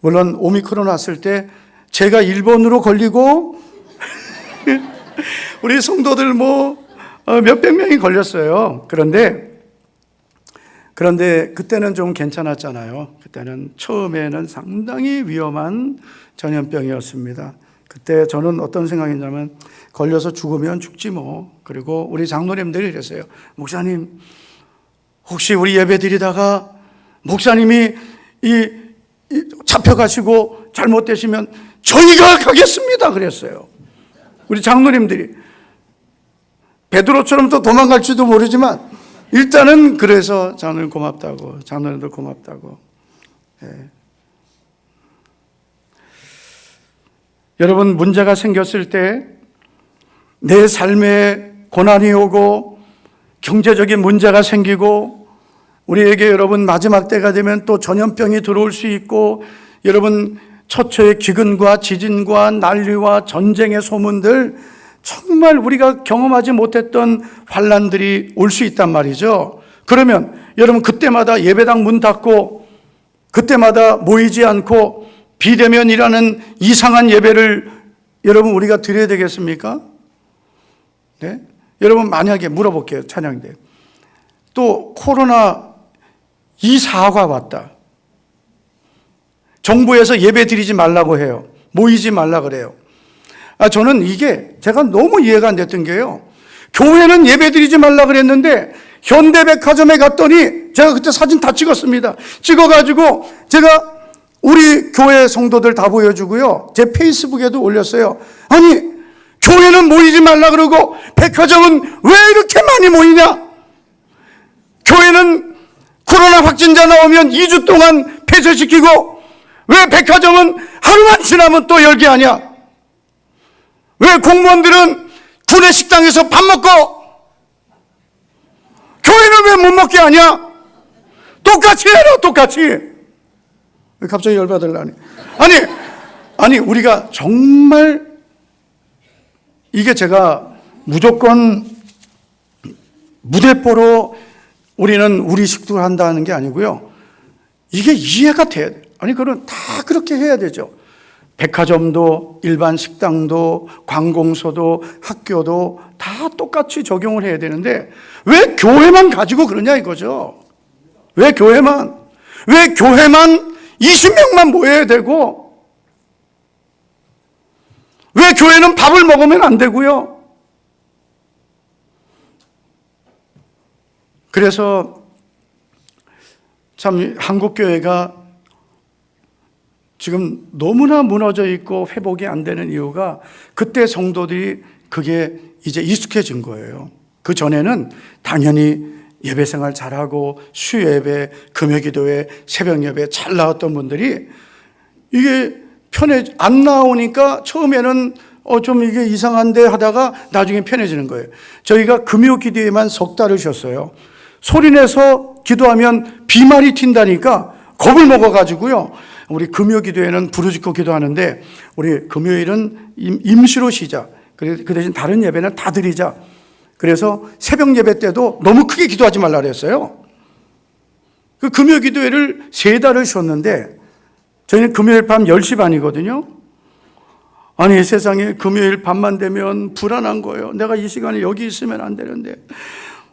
물론 오미크론 왔을 때 제가 1번으로 걸리고 우리 성도들 몇백 명이 걸렸어요. 그런데 그때는 좀 괜찮았잖아요. 그때는 처음에는 상당히 위험한 전염병이었습니다. 그때 저는 어떤 생각이냐면, 걸려서 죽으면 죽지 뭐. 그리고 우리 장로님들이 이랬어요. 목사님, 혹시 우리 예배 드리다가 목사님이 잡혀가시고 잘못되시면 저희가 가겠습니다. 그랬어요. 우리 장로님들이. 베드로처럼 또 도망갈지도 모르지만 일단은 그래서 장로님 고맙다고, 장로님들 고맙다고. 예. 여러분, 문제가 생겼을 때 내 삶에 고난이 오고 경제적인 문제가 생기고 우리에게 여러분 마지막 때가 되면 또 전염병이 들어올 수 있고, 여러분 처처의 기근과 지진과 난리와 전쟁의 소문들, 정말 우리가 경험하지 못했던 환난들이 올 수 있단 말이죠. 그러면 여러분 그때마다 예배당 문 닫고 그때마다 모이지 않고 비대면이라는 이상한 예배를 여러분 우리가 드려야 되겠습니까? 네? 여러분 만약에 물어볼게요. 찬양대. 또 코로나 2사가 왔다. 정부에서 예배 드리지 말라고 해요. 모이지 말라 그래요. 저는 이게 제가 너무 이해가 안 됐던 게요. 교회는 예배 드리지 말라 그랬는데 현대백화점에 갔더니 제가 그때 사진 다 찍었습니다. 찍어가지고 제가 우리 교회 성도들 다 보여주고요. 제 페이스북에도 올렸어요. 아니, 교회는 모이지 말라 그러고 백화점은 왜 이렇게 많이 모이냐? 교회는 코로나 확진자 나오면 2주 동안 폐쇄시키고 왜 백화점은 하루만 지나면 또 열게 하냐? 왜 공무원들은 구내 식당에서 밥 먹고 교회는 왜 못 먹게 하냐? 똑같이 해라, 똑같이. 왜 갑자기 열받으려니? 아니, 우리가 정말 이게 제가 무조건 무대뽀로 우리는 우리 식구를 한다는 게 아니고요. 이게 이해가 돼야 돼요. 아니, 그건 다 그렇게 해야 되죠. 백화점도 일반 식당도 관공서도 학교도 다 똑같이 적용을 해야 되는데 왜 교회만 가지고 그러냐 이거죠. 왜 교회만 20명만 모여야 되고 왜 교회는 밥을 먹으면 안 되고요. 그래서 참 한국교회가 지금 너무나 무너져 있고 회복이 안 되는 이유가 그때 성도들이 그게 이제 익숙해진 거예요. 그 전에는 당연히 예배 생활 잘하고 수예배, 금요기도회, 새벽예배 잘 나왔던 분들이 이게 안 나오니까 처음에는 좀 이게 이상한데 하다가 나중에 편해지는 거예요. 저희가 금요기도회만 석 달을 쉬었어요. 소리내서 기도하면 비말이 튄다니까 겁을 먹어가지고요. 우리 금요기도회는 부르짖고 기도하는데 우리 금요일은 임시로 쉬자. 그 대신 다른 예배는 다 드리자. 그래서 새벽 예배 때도 너무 크게 기도하지 말라 그랬어요. 그 금요기도회를 3달을 쉬었는데 저희는 금요일 밤 10시 반이거든요. 아니 세상에 금요일 밤만 되면 불안한 거예요. 내가 이 시간에 여기 있으면 안 되는데.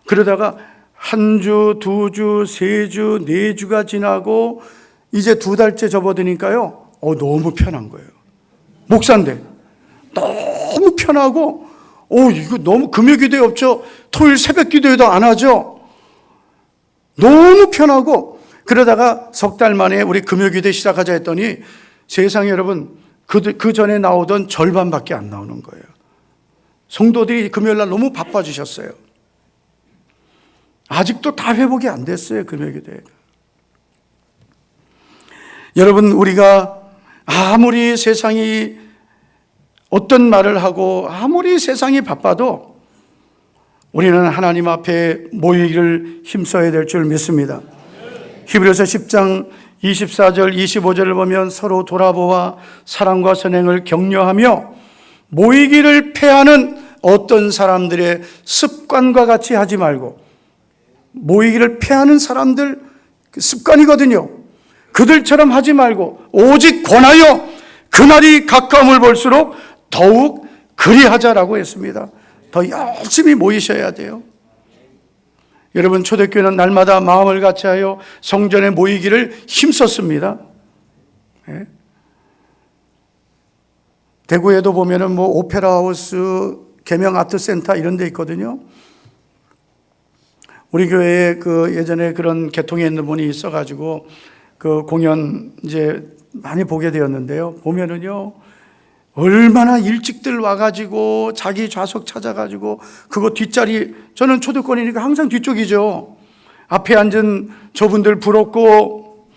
그러다가 1주, 2주, 3주, 4주가 지나고 이제 2달째 접어드니까요. 너무 편한 거예요. 목사인데 너무 편하고 이거 너무 금요기도회 없죠. 토요일 새벽 기도회도 안 하죠. 너무 편하고 그러다가 석 달 만에 우리 금요기도회 시작하자 했더니 세상에 여러분 그 전에 나오던 절반밖에 안 나오는 거예요. 성도들이 금요일 날 너무 바빠지셨어요. 아직도 다 회복이 안 됐어요. 금요기도회가. 여러분 우리가 아무리 세상이 어떤 말을 하고 아무리 세상이 바빠도 우리는 하나님 앞에 모이기를 힘써야 될 줄 믿습니다. 히브리서 10장 24절 25절을 보면 서로 돌아보아 사랑과 선행을 격려하며 모이기를 패하는 어떤 사람들의 습관과 같이 하지 말고 모이기를 패하는 사람들 습관이거든요. 그들처럼 하지 말고 오직 권하여 그날이 가까움을 볼수록 더욱 그리하자라고 했습니다. 더 열심히 모이셔야 돼요. 여러분 초대교회는 날마다 마음을 같이하여 성전에 모이기를 힘썼습니다. 네. 대구에도 보면은 오페라하우스, 계명아트센터 이런 데 있거든요. 우리 교회에 예전에 그런 계통에 있는 분이 있어가지고 그 공연 이제 많이 보게 되었는데요. 보면은요, 얼마나 일찍들 와가지고 자기 좌석 찾아가지고 그거 뒷자리, 저는 초대권이니까 항상 뒤쪽이죠. 앞에 앉은 저분들 부럽고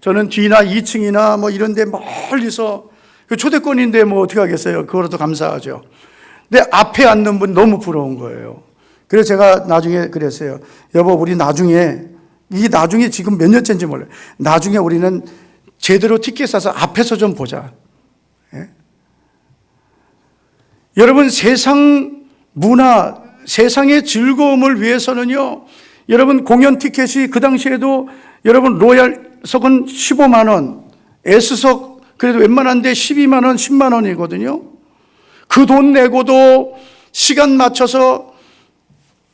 저는 뒤나 2층이나 이런 데 멀리서 초대권인데 어떻게 하겠어요. 그거라도 감사하죠. 근데 앞에 앉는 분 너무 부러운 거예요. 그래서 제가 나중에 그랬어요. 여보, 우리 나중에 지금 몇 년째인지 몰라요. 나중에 우리는 제대로 티켓 사서 앞에서 좀 보자. 예? 여러분 세상 문화, 세상의 즐거움을 위해서는요. 여러분 공연 티켓이 그 당시에도 여러분 로얄석은 15만 원, S석 그래도 웬만한 데 12만 원, 10만 원이거든요. 그 돈 내고도 시간 맞춰서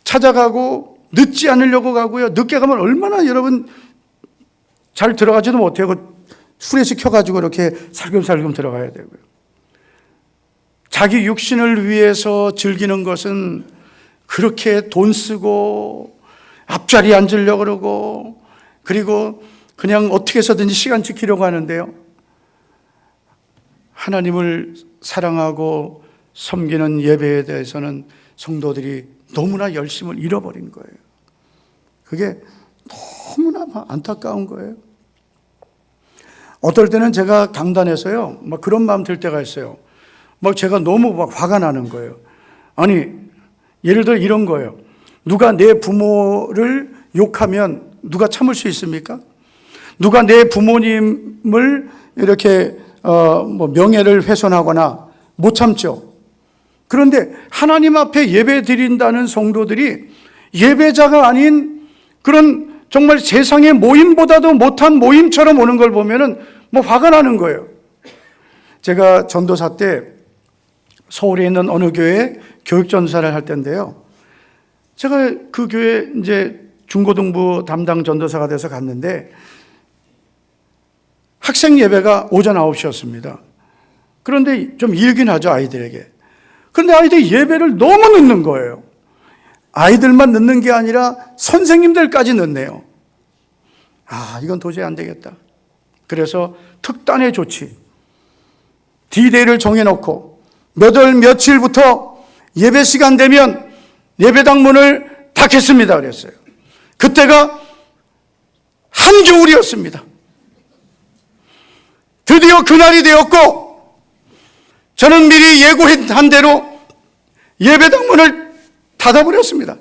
찾아가고 늦지 않으려고 가고요. 늦게 가면 얼마나 여러분 잘 들어가지도 못해요. 후레쉬 켜가지고 이렇게 살금살금 들어가야 되고요. 자기 육신을 위해서 즐기는 것은 그렇게 돈 쓰고 앞자리에 앉으려고 그러고 그리고 그냥 어떻게 해서든지 시간 지키려고 하는데요. 하나님을 사랑하고 섬기는 예배에 대해서는 성도들이 너무나 열심을 잃어버린 거예요. 그게 너무나 안타까운 거예요. 어떨 때는 제가 강단에서요, 그런 마음 들 때가 있어요. 제가 너무 화가 나는 거예요. 아니, 예를 들어 이런 거예요. 누가 내 부모를 욕하면 누가 참을 수 있습니까? 누가 내 부모님을 이렇게 명예를 훼손하거나 못 참죠. 그런데 하나님 앞에 예배 드린다는 성도들이 예배자가 아닌 그런 정말 세상의 모임보다도 못한 모임처럼 오는 걸 보면은 화가 나는 거예요. 제가 전도사 때 서울에 있는 어느 교회에 교육전사를 할 때인데요. 제가 그 교회 이제 중고등부 담당 전도사가 돼서 갔는데 학생 예배가 오전 9시였습니다. 그런데 좀 일긴 하죠, 아이들에게. 그런데 아이들이 예배를 너무 늦는 거예요. 아이들만 늦는 게 아니라 선생님들까지 늦네요. 이건 도저히 안 되겠다. 그래서 특단의 조치, D-Day를 정해놓고 몇 월 며칠부터 예배 시간 되면 예배당 문을 닫겠습니다 그랬어요. 그때가 한겨울이었습니다. 드디어 그날이 되었고 저는 미리 예고한 대로 예배당 문을 닫아버렸습니다.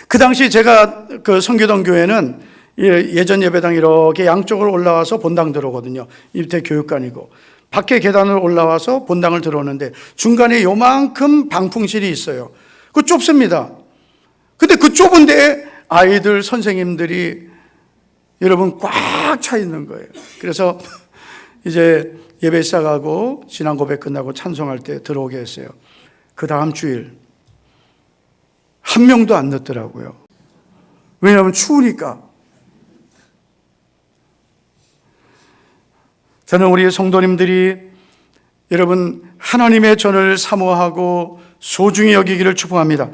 그 당시 제가 섬기던 교회는 예전 예배당 이렇게 양쪽으로 올라와서 본당 들어오거든요. 밑에 교육관이고 밖에 계단을 올라와서 본당을 들어오는데 중간에 요만큼 방풍실이 있어요. 그 좁습니다. 근데 그 좁은 데에 아이들, 선생님들이 여러분 꽉 차 있는 거예요. 그래서 이제 예배 시작하고 신앙 고백 끝나고 찬송할 때 들어오게 했어요. 그 다음 주일 한 명도 안 넣더라고요. 왜냐하면 추우니까. 저는 우리 성도님들이 여러분 하나님의 전을 사모하고 소중히 여기기를 축복합니다.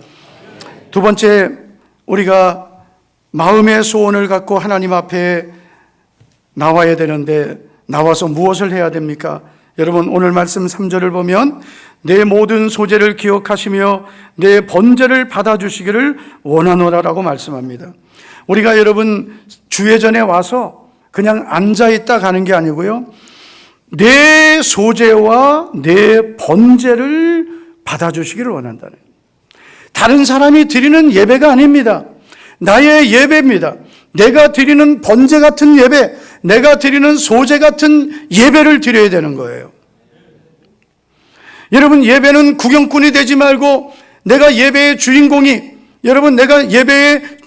두 번째, 우리가 마음의 소원을 갖고 하나님 앞에 나와야 되는데 나와서 무엇을 해야 됩니까? 여러분 오늘 말씀 3절을 보면 내 모든 소재를 기억하시며 내 번제를 받아주시기를 원하노라라고 말씀합니다. 우리가 여러분 주회전에 와서 그냥 앉아있다 가는 게 아니고요, 내 소재와 내 번제를 받아주시기를 원한다는, 다른 사람이 드리는 예배가 아닙니다. 나의 예배입니다. 내가 드리는 번제 같은 예배, 내가 드리는 소재 같은 예배를 드려야 되는 거예요. 여러분 예배는 구경꾼이 되지 말고 내가 예배의 주인공이, 여러분 내가 예배의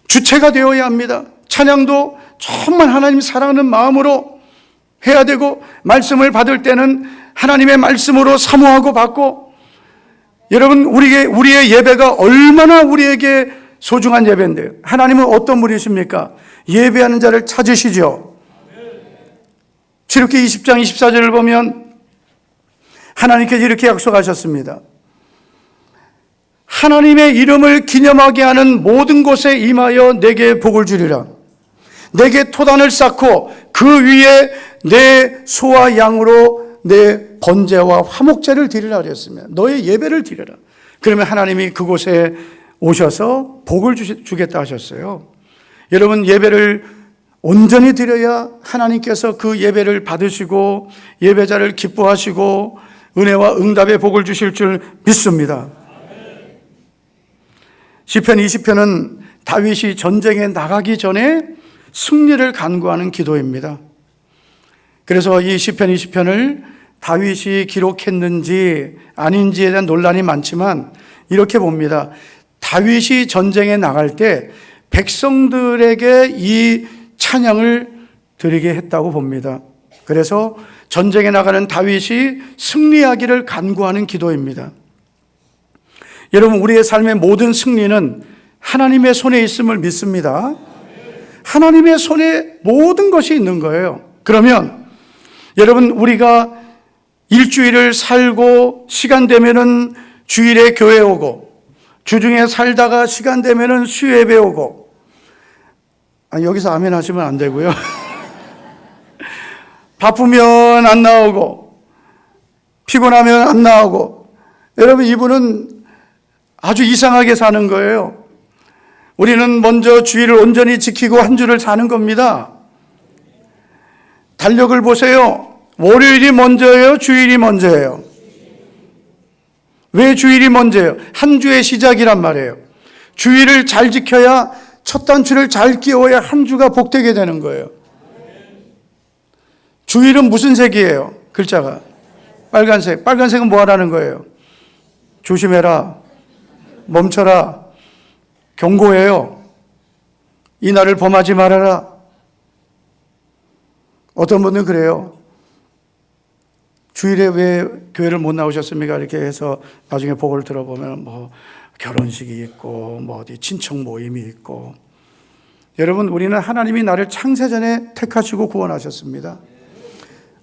주체가 되어야 합니다. 찬양도 정말 하나님 사랑하는 마음으로 해야 되고, 말씀을 받을 때는 하나님의 말씀으로 사모하고 받고, 여러분 우리의 예배가 얼마나 우리에게 소중한 예배인데요. 하나님은 어떤 분이십니까? 예배하는 자를 찾으시죠. 출애굽기 20장 24절을 보면 하나님께서 이렇게 약속하셨습니다. 하나님의 이름을 기념하게 하는 모든 곳에 임하여 내게 복을 주리라. 내게 토단을 쌓고 그 위에 내 소와 양으로 내 번제와 화목제를 드리라 그랬으면 너의 예배를 드려라. 그러면 하나님이 그곳에 오셔서 복을 주겠다 하셨어요. 여러분 예배를 온전히 드려야 하나님께서 그 예배를 받으시고 예배자를 기뻐하시고 은혜와 응답의 복을 주실 줄 믿습니다. 시편 20편은 다윗이 전쟁에 나가기 전에 승리를 간구하는 기도입니다. 그래서 이 시편 20편을 다윗이 기록했는지 아닌지에 대한 논란이 많지만 이렇게 봅니다. 다윗이 전쟁에 나갈 때 백성들에게 이 찬양을 드리게 했다고 봅니다. 그래서 전쟁에 나가는 다윗이 승리하기를 간구하는 기도입니다. 여러분 우리의 삶의 모든 승리는 하나님의 손에 있음을 믿습니다. 하나님의 손에 모든 것이 있는 거예요. 그러면 여러분 우리가 일주일을 살고 시간 되면은 주일에 교회 오고 주중에 살다가 시간 되면은 수요예배 오고, 여기서 아멘 하시면 안 되고요. 바쁘면 안 나오고 피곤하면 안 나오고, 여러분 이분은 아주 이상하게 사는 거예요. 우리는 먼저 주일을 온전히 지키고 한 주를 사는 겁니다. 달력을 보세요. 월요일이 먼저예요? 주일이 먼저예요? 왜 주일이 먼저예요? 한 주의 시작이란 말이에요. 주일을 잘 지켜야 첫 단추를 잘 끼워야 한 주가 복되게 되는 거예요. 주일은 무슨 색이에요? 글자가 빨간색. 빨간색은 뭐 하라는 거예요? 조심해라, 멈춰라, 경고해요. 이 날을 범하지 말아라. 어떤 분은 그래요. 주일에 왜 교회를 못 나오셨습니까? 이렇게 해서 나중에 보고를 들어보면 뭐 결혼식이 있고 뭐 어디 친척 모임이 있고. 여러분, 우리는 하나님이 나를 창세전에 택하시고 구원하셨습니다.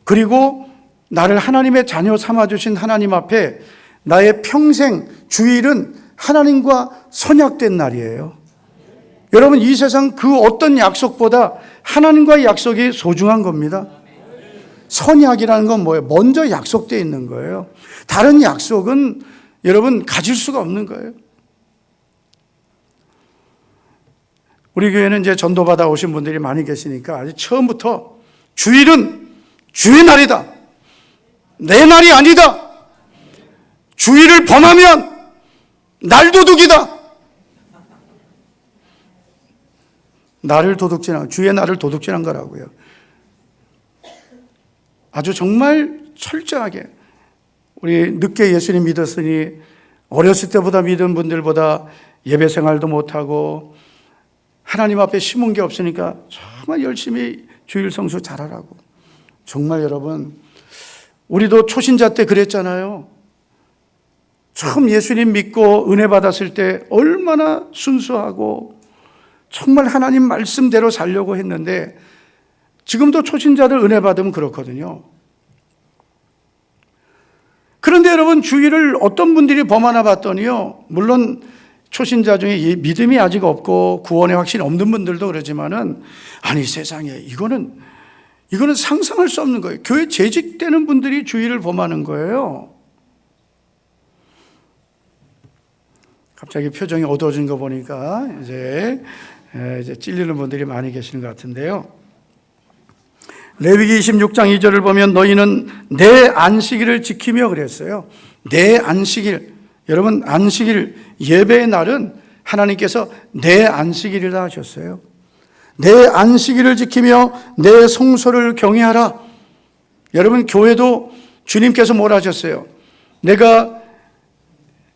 그리고 나를 하나님의 자녀 삼아주신 하나님 앞에 나의 평생 주일은 하나님과 선약된 날이에요. 여러분, 이 세상 그 어떤 약속보다 하나님과의 약속이 소중한 겁니다. 선약이라는 건 뭐예요? 먼저 약속되어 있는 거예요. 다른 약속은 여러분 가질 수가 없는 거예요. 우리 교회는 이제 전도받아 오신 분들이 많이 계시니까 아주 처음부터 주일은 주의 날이다. 내 날이 아니다. 주일을 범하면 날도둑이다. 나를 도둑질한, 주의 날을 도둑질한 거라고요. 아주 정말 철저하게 우리 늦게 예수님 믿었으니 어렸을 때보다 믿은 분들보다 예배 생활도 못하고 하나님 앞에 심은 게 없으니까 정말 열심히 주일 성수 잘하라고. 정말 여러분, 우리도 초신자 때 그랬잖아요. 처음 예수님 믿고 은혜 받았을 때 얼마나 순수하고 정말 하나님 말씀대로 살려고 했는데 지금도 초신자들 은혜 받으면 그렇거든요. 그런데 여러분, 주일을 어떤 분들이 범하나 봤더니요, 물론 초신자 중에 믿음이 아직 없고 구원의 확신이 없는 분들도 그러지만은, 아니 세상에 이거는 상상할 수 없는 거예요. 교회 재직되는 분들이 주일을 범하는 거예요. 갑자기 표정이 어두워진 거 보니까 이제 찔리는 분들이 많이 계시는 것 같은데요. 레위기 26장 2절을 보면 너희는 내 안식일을 지키며 그랬어요. 내 안식일. 여러분, 안식일, 예배의 날은 하나님께서 내 안식일이라 하셨어요. 내 안식일을 지키며 내 성소를 경외하라. 여러분, 교회도 주님께서 뭐라 하셨어요? 내가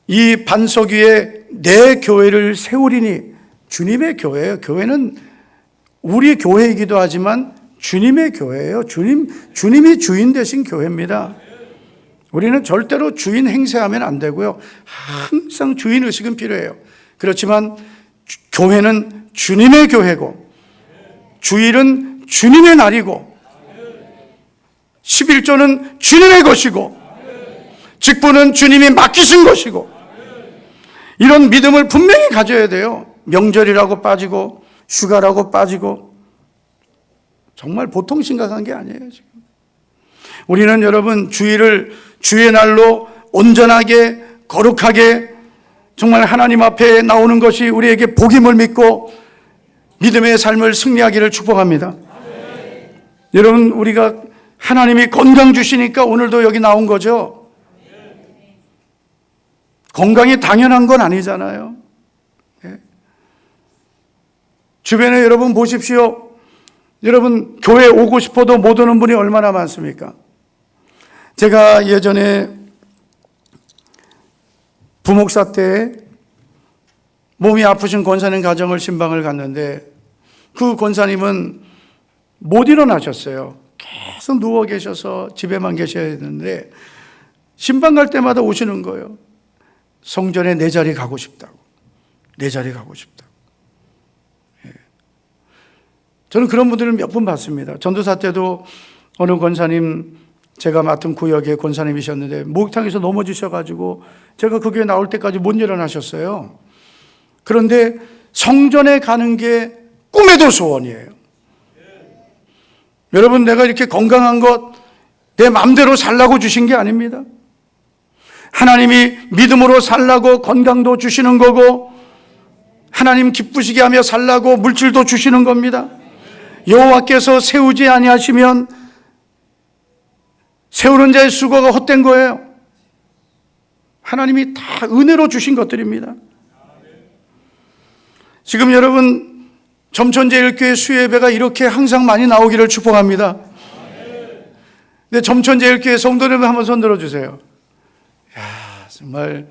이 반석 위에 내 교회를 세우리니. 주님의 교회예요. 교회는 우리 교회이기도 하지만 주님의 교회예요. 주님이 주인 되신 교회입니다. 우리는 절대로 주인 행세하면 안 되고요. 항상 주인 의식은 필요해요. 그렇지만 교회는 주님의 교회고 주일은 주님의 날이고 11조는 주님의 것이고 직분은 주님이 맡기신 것이고 이런 믿음을 분명히 가져야 돼요. 명절이라고 빠지고 휴가라고 빠지고 정말 보통 심각한 게 아니에요. 지금 우리는 여러분 주일을 주의 날로 온전하게 거룩하게 정말 하나님 앞에 나오는 것이 우리에게 복임을 믿고 믿음의 삶을 승리하기를 축복합니다. 여러분, 우리가 하나님이 건강 주시니까 오늘도 여기 나온 거죠. 건강이 당연한 건 아니잖아요. 주변에 여러분 보십시오. 여러분, 교회 오고 싶어도 못 오는 분이 얼마나 많습니까? 제가 예전에 부목사 때 몸이 아프신 권사님 가정을 신방을 갔는데 그 권사님은 못 일어나셨어요. 계속 누워 계셔서 집에만 계셔야 되는데 신방 갈 때마다 오시는 거예요. 성전에 내 자리 가고 싶다고. 내 자리 가고 싶다고. 저는 그런 분들을 몇 번 봤습니다. 전도사 때도 어느 권사님, 제가 맡은 구역의 권사님이셨는데 목욕탕에서 넘어지셔가지고 제가 그 교회 나올 때까지 못 일어나셨어요. 그런데 성전에 가는 게 꿈에도 소원이에요. 여러분, 내가 이렇게 건강한 것 내 마음대로 살라고 주신 게 아닙니다. 하나님이 믿음으로 살라고 건강도 주시는 거고 하나님 기쁘시게 하며 살라고 물질도 주시는 겁니다. 여호와께서 세우지 아니하시면 세우는 자의 수고가 헛된 거예요. 하나님이 다 은혜로 주신 것들입니다. 지금 여러분, 점천제일교회 수예배가 이렇게 항상 많이 나오기를 축복합니다. 근데 점천제일교회 성도들 한번 손 들어주세요. 야, 정말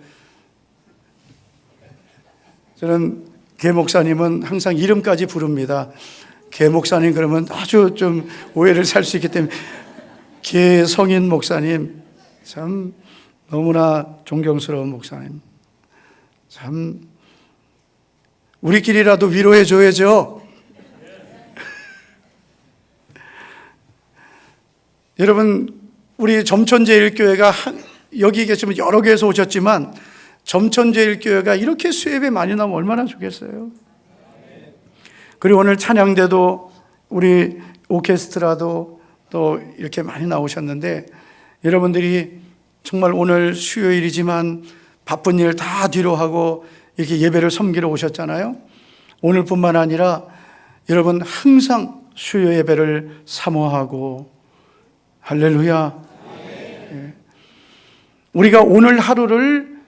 저는 계 목사님은 항상 이름까지 부릅니다. 계 목사님 그러면 아주 좀 오해를 살 수 있기 때문에 계성인 목사님, 참 너무나 존경스러운 목사님. 참 우리끼리라도 위로해 줘야죠. 여러분, 우리 점천제일교회가 여기 계시면 여러 교회에서 오셨지만 점천제일교회가 이렇게 수예배 많이 나오면 얼마나 좋겠어요. 그리고 오늘 찬양대도 우리 오케스트라도 또 이렇게 많이 나오셨는데, 여러분들이 정말 오늘 수요일이지만 바쁜 일 다 뒤로 하고 이렇게 예배를 섬기러 오셨잖아요. 오늘뿐만 아니라 여러분 항상 수요 예배를 사모하고, 할렐루야. 예. 우리가 오늘 하루를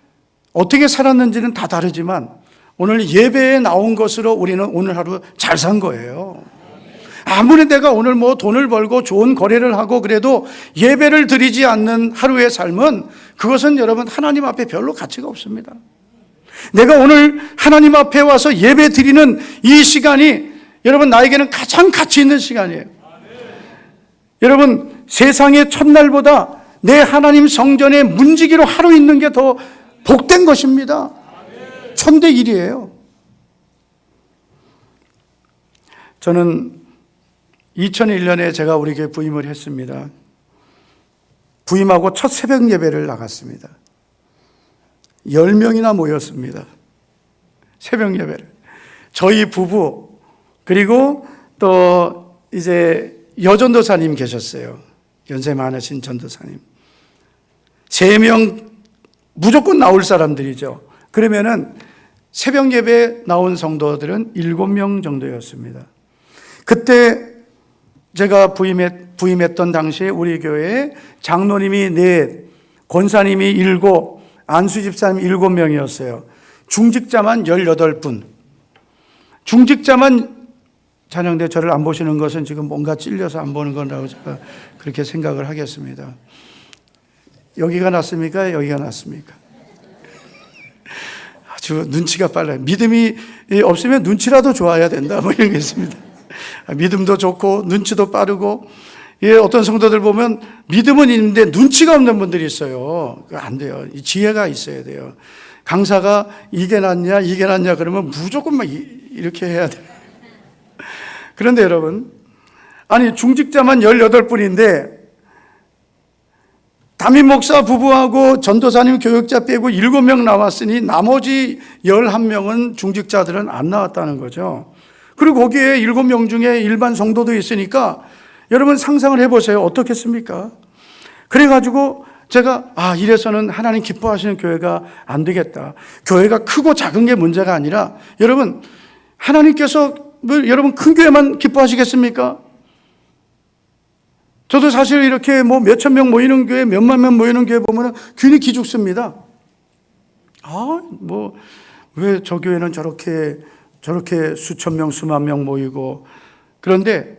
어떻게 살았는지는 다 다르지만 오늘 예배에 나온 것으로 우리는 오늘 하루 잘 산 거예요. 아무리 내가 오늘 뭐 돈을 벌고 좋은 거래를 하고 그래도 예배를 드리지 않는 하루의 삶은, 그것은 여러분 하나님 앞에 별로 가치가 없습니다. 내가 오늘 하나님 앞에 와서 예배 드리는 이 시간이 여러분 나에게는 가장 가치 있는 시간이에요. 여러분, 세상의 첫날보다 내 하나님 성전에 문지기로 하루 있는 게 더 복된 것입니다. 천대 일이에요. 저는 2001년에 제가 우리 교회 부임을 했습니다. 부임하고 첫 새벽 예배를 나갔습니다. 10명이나 모였습니다. 새벽 예배를. 저희 부부, 그리고 또 이제 여전도사님 계셨어요. 연세 많으신 전도사님. 3명 무조건 나올 사람들이죠. 그러면은 새벽 예배에 나온 성도들은 7명 정도였습니다. 그때 제가 부임했던 당시에 우리 교회에 장로님이 4, 권사님이 7, 안수집사님 7명이었어요. 중직자만 18분. 중직자만 찬양대 저를 안 보시는 것은 지금 뭔가 찔려서 안 보는 거라고 제가 그렇게 생각을 하겠습니다. 여기가 낫습니까? 여기가 낫습니까? 아주 눈치가 빨라요. 믿음이 없으면 눈치라도 좋아야 된다, 뭐 이런 게 있습니다. 믿음도 좋고 눈치도 빠르고, 어떤 성도들 보면 믿음은 있는데 눈치가 없는 분들이 있어요. 안 돼요. 이 지혜가 있어야 돼요. 강사가 이게 낫냐 이게 낫냐 그러면 무조건 막 이렇게 해야 돼요. 그런데 여러분, 아니 중직자만 18분인데 담임 목사 부부하고 전도사님 교육자 빼고 7명 나왔으니 나머지 11명은 중직자들은 안 나왔다는 거죠. 그리고 거기에 7명 중에 일반 성도도 있으니까 여러분 상상을 해보세요. 어떻겠습니까? 그래가지고 제가 이래서는 하나님 기뻐하시는 교회가 안 되겠다. 교회가 크고 작은 게 문제가 아니라, 여러분 하나님께서 여러분 큰 교회만 기뻐하시겠습니까? 저도 사실 이렇게 뭐 몇천 명 모이는 교회, 몇만 명 모이는 교회 보면 귀니 기죽습니다. 왜 저 교회는 저렇게 수천 명, 수만 명 모이고. 그런데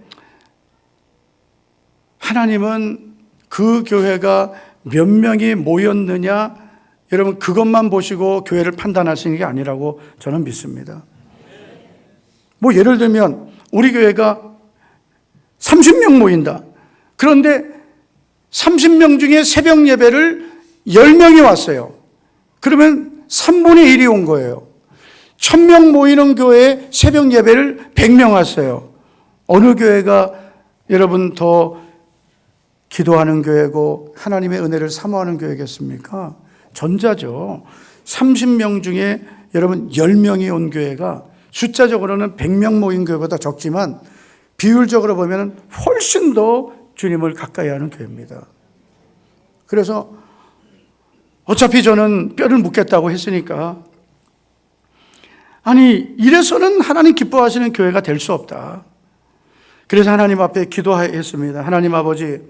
하나님은 그 교회가 몇 명이 모였느냐, 여러분 그것만 보시고 교회를 판단하시는 게 아니라고 저는 믿습니다. 뭐 예를 들면 우리 교회가 30명 모인다. 그런데 30명 중에 새벽 예배를 10명이 왔어요. 그러면 3분의 1이 온 거예요. 1000명 모이는 교회에 새벽 예배를 100명 왔어요. 어느 교회가 여러분 더 기도하는 교회고 하나님의 은혜를 사모하는 교회겠습니까? 전자죠. 30명 중에 여러분 10명이 온 교회가 숫자적으로는 100명 모인 교회보다 적지만 비율적으로 보면 훨씬 더 주님을 가까이 하는 교회입니다. 그래서 어차피 저는 뼈를 묻겠다고 했으니까, 아니 이래서는 하나님 기뻐하시는 교회가 될 수 없다. 그래서 하나님 앞에 기도했습니다. 하나님 아버지,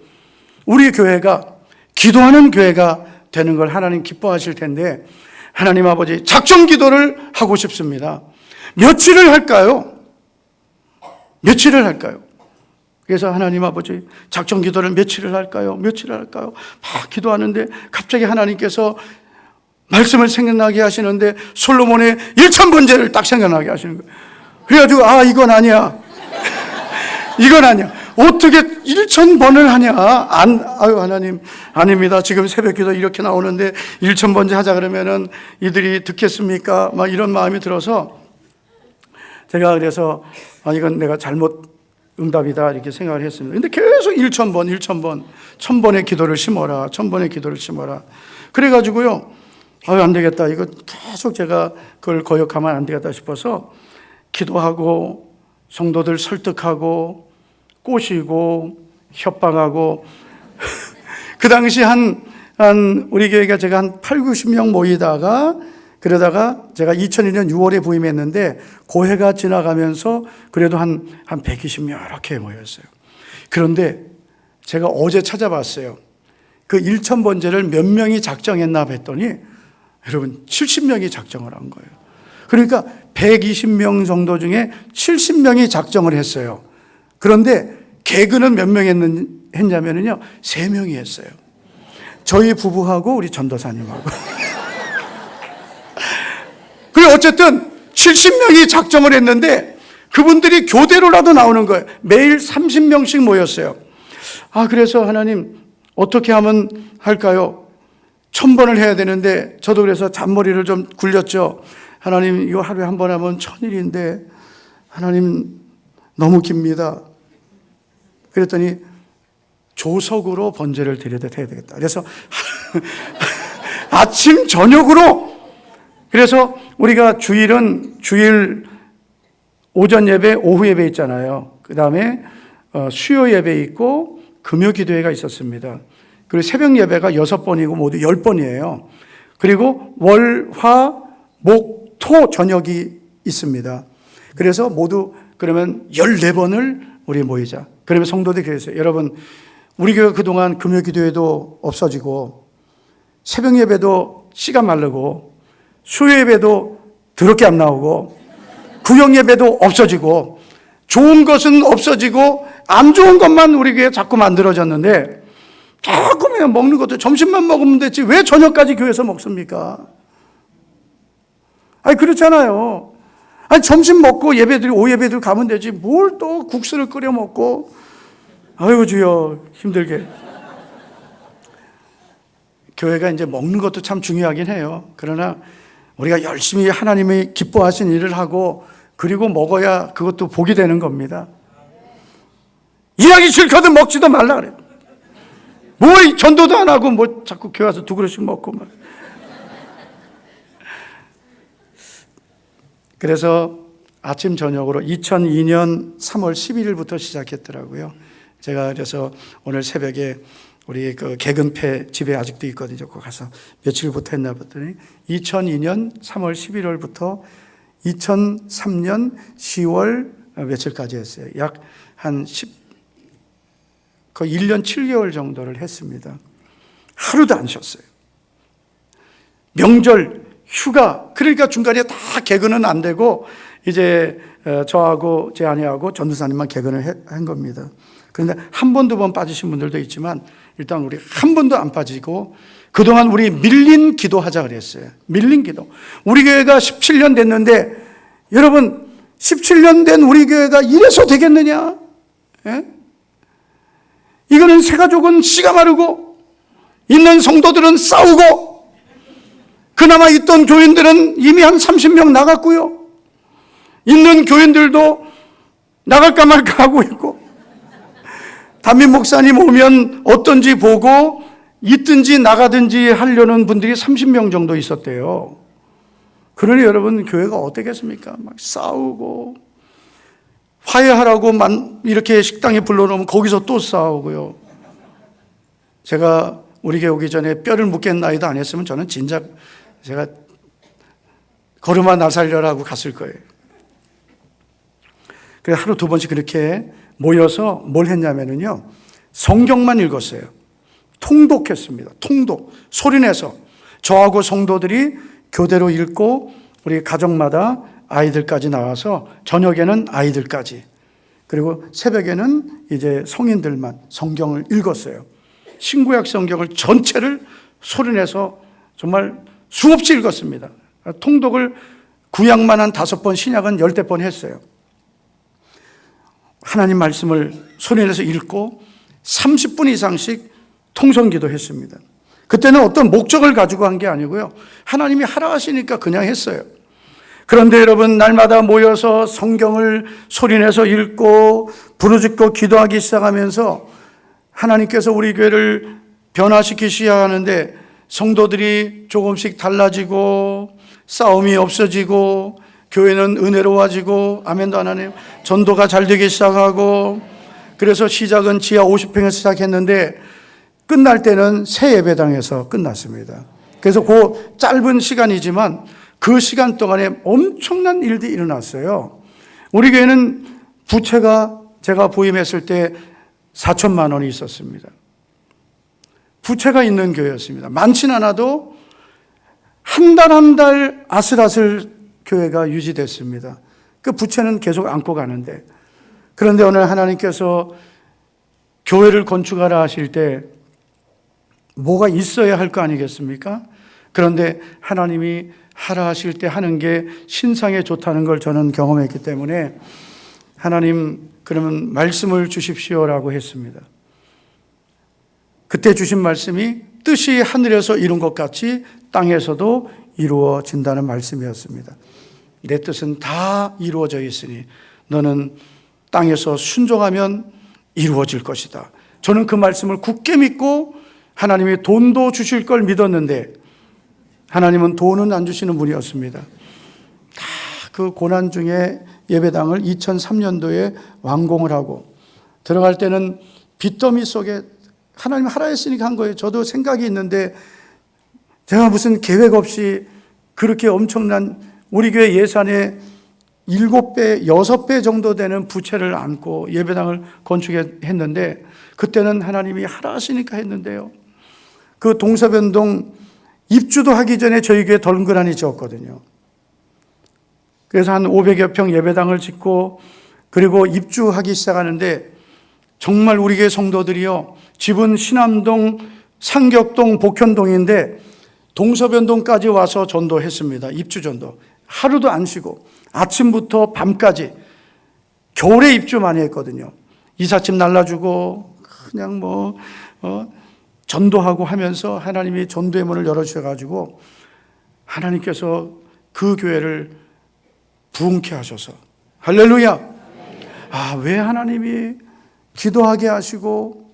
우리 교회가 기도하는 교회가 되는 걸 하나님 기뻐하실 텐데, 하나님 아버지 작정 기도를 하고 싶습니다. 며칠을 할까요? 며칠을 할까요? 그래서 하나님 아버지 작정 기도를 며칠을 할까요? 며칠을 할까요? 막 기도하는데 갑자기 하나님께서 말씀을 생각나게 하시는데 솔로몬의 1000번제를 딱 생각나게 하시는 거예요. 그래가지고 이건 아니야. 이건 아니야. 어떻게 1,000번을 하냐? 아유, 하나님, 아닙니다. 지금 새벽 기도 이렇게 나오는데 1,000번째 하자 그러면은 이들이 듣겠습니까? 막 이런 마음이 들어서 제가 그래서 이건 내가 잘못 응답이다 이렇게 생각을 했습니다. 근데 계속 1,000번, 1,000번의 기도를 심어라, 1,000번의 기도를 심어라. 그래가지고요, 안 되겠다. 이거 계속 제가 그걸 거역하면 안 되겠다 싶어서 기도하고 성도들 설득하고 꼬시고 협박하고 그 당시 한 우리 교회가 제가 한 8, 90명 모이다가 그러다가 제가 2001년 6월에 부임했는데 고해가 지나가면서 그래도 한 120명 이렇게 모였어요. 그런데 제가 어제 찾아봤어요. 그 1,000번째를 몇 명이 작정했나 했더니 여러분 70명이 작정을 한 거예요. 그러니까 120명 정도 중에 70명이 작정을 했어요. 그런데 개그는 몇 명 했냐면요 3명이 했어요. 저희 부부하고 우리 전도사님하고. 그리고 어쨌든 70명이 작정을 했는데 그분들이 교대로라도 나오는 거예요. 매일 30명씩 모였어요. 그래서 하나님 어떻게 하면 할까요? 1,000번을 해야 되는데 저도 그래서 잔머리를 좀 굴렸죠. 하나님 이거 하루에 한 번 하면 1,000일인데 하나님 너무 깁니다. 그랬더니 조석으로 번제를 드려야 되겠다. 그래서 아침 저녁으로 그래서 우리가 주일 오전 예배, 오후 예배 있잖아요. 그 다음에 수요 예배 있고 금요 기도회가 있었습니다. 그리고 새벽 예배가 6번이고 모두 10번이에요. 그리고 월, 화, 목, 토 저녁이 있습니다. 그래서 모두 그러면 14번을 우리 모이자. 그러면 성도들이 그랬어요. 여러분, 우리 교회 그동안 금요 기도회도 없어지고 새벽 예배도 씨가 마르고 수요 예배도 더럽게 안 나오고 구역 예배도 없어지고 좋은 것은 없어지고 안 좋은 것만 우리 교회에 자꾸 만들어졌는데 자꾸 그냥 먹는 것도 점심만 먹으면 됐지 왜 저녁까지 교회에서 먹습니까? 그렇잖아요. 점심 먹고 예배들 오후 예배들 가면 되지 뭘 또 국수를 끓여 먹고 아이고 주여 힘들게. 교회가 이제 먹는 것도 참 중요하긴 해요. 그러나 우리가 열심히 하나님이 기뻐하신 일을 하고 그리고 먹어야 그것도 복이 되는 겁니다. 일하기 싫거든 먹지도 말라 그래. 뭐 전도도 안 하고 뭐 자꾸 교회 와서 2그릇씩 먹고 막. 그래서 아침 저녁으로 2002년 3월 11일부터 시작했더라고요. 제가 그래서 오늘 새벽에 우리 그 개근패 집에 아직도 있거든요. 거기 가서 며칠부터 했나 봤더니 2002년 3월 11월부터 2003년 10월 며칠까지 했어요. 약 한 거의 1년 7개월 정도를 했습니다. 하루도 안 쉬었어요. 명절, 휴가, 그러니까 중간에 다 개근은 안 되고 이제 저하고 제 아내하고 전도사님만 개근을 한 겁니다. 그런데 한 번, 2번 빠지신 분들도 있지만 일단 우리 한 번도 안 빠지고 그동안 우리 밀린 기도하자 그랬어요. 밀린 기도. 우리 교회가 17년 됐는데 여러분 17년 된 우리 교회가 이래서 되겠느냐? 예? 이거는 새가족은 씨가 마르고 있는 성도들은 싸우고 그나마 있던 교인들은 이미 한 30명 나갔고요. 있는 교인들도 나갈까 말까 하고 있고 담임 목사님 오면 어떤지 보고 있든지 나가든지 하려는 분들이 30명 정도 있었대요. 그러니 여러분 교회가 어떻겠습니까? 막 싸우고 화해하라고 이렇게 식당에 불러놓으면 거기서 또 싸우고요. 제가 우리 교회 오기 전에 뼈를 묻겠나이도 안 했으면 저는 진작 제가 걸음아 나 살려라고 갔을 거예요. 그래서 하루 2번씩 그렇게 모여서 뭘 했냐면요. 성경만 읽었어요. 통독했습니다. 통독. 소리내서. 저하고 성도들이 교대로 읽고 우리 가정마다 아이들까지 나와서 저녁에는 아이들까지 그리고 새벽에는 이제 성인들만 성경을 읽었어요. 신구약 성경을 전체를 소리내서 정말 수없이 읽었습니다. 통독을 구약만 한 5번, 신약은 10대 번 했어요. 하나님 말씀을 소리내서 읽고 30분 이상씩 통성기도 했습니다. 그때는 어떤 목적을 가지고 한 게 아니고요. 하나님이 하라 하시니까 그냥 했어요. 그런데 여러분, 날마다 모여서 성경을 소리내서 읽고 부르짖고 기도하기 시작하면서 하나님께서 우리 교회를 변화시키기 시작하는데 성도들이 조금씩 달라지고 싸움이 없어지고 교회는 은혜로워지고, 아멘도 안 하네요. 전도가 잘 되기 시작하고, 그래서 시작은 지하 50평에서 시작했는데 끝날 때는 새 예배당에서 끝났습니다. 그래서 그 짧은 시간이지만 그 시간 동안에 엄청난 일들이 일어났어요. 우리 교회는 부채가 제가 부임했을 때 4천만 원이 있었습니다. 부채가 있는 교회였습니다. 많진 않아도 한 달 한 달 아슬아슬 교회가 유지됐습니다. 그 부채는 계속 안고 가는데, 그런데 오늘 하나님께서 교회를 건축하라 하실 때 뭐가 있어야 할 거 아니겠습니까? 그런데 하나님이 하라 하실 때 하는 게 신상에 좋다는 걸 저는 경험했기 때문에 하나님, 그러면 말씀을 주십시오라고 했습니다. 그때 주신 말씀이 뜻이 하늘에서 이룬 것 같이 땅에서도 이루어진다는 말씀이었습니다. 내 뜻은 다 이루어져 있으니 너는 땅에서 순종하면 이루어질 것이다. 저는 그 말씀을 굳게 믿고 하나님이 돈도 주실 걸 믿었는데 하나님은 돈은 안 주시는 분이었습니다. 다 그 고난 중에 예배당을 2003년도에 완공을 하고 들어갈 때는 빚더미 속에 하나님 하라 했으니까 한 거예요. 저도 생각이 있는데 제가 무슨 계획 없이 그렇게 엄청난 우리 교회 예산의 7배, 6배 정도 되는 부채를 안고 예배당을 건축했는데 그때는 하나님이 하라 하시니까 했는데요. 그 동서변동 입주도 하기 전에 저희 교회 덩그러니 지었거든요. 그래서 한 500여 평 예배당을 짓고 그리고 입주하기 시작하는데 정말 우리 교회 성도들이요. 집은 신암동, 상격동, 복현동인데 동서변동까지 와서 전도했습니다. 입주 전도. 하루도 안 쉬고 아침부터 밤까지 겨울에 입주 많이 했거든요. 이삿짐 날라주고 그냥 전도하고 하면서 하나님이 전도의 문을 열어주셔가지고 하나님께서 그 교회를 부흥케 하셔서 할렐루야. 왜 하나님이 기도하게 하시고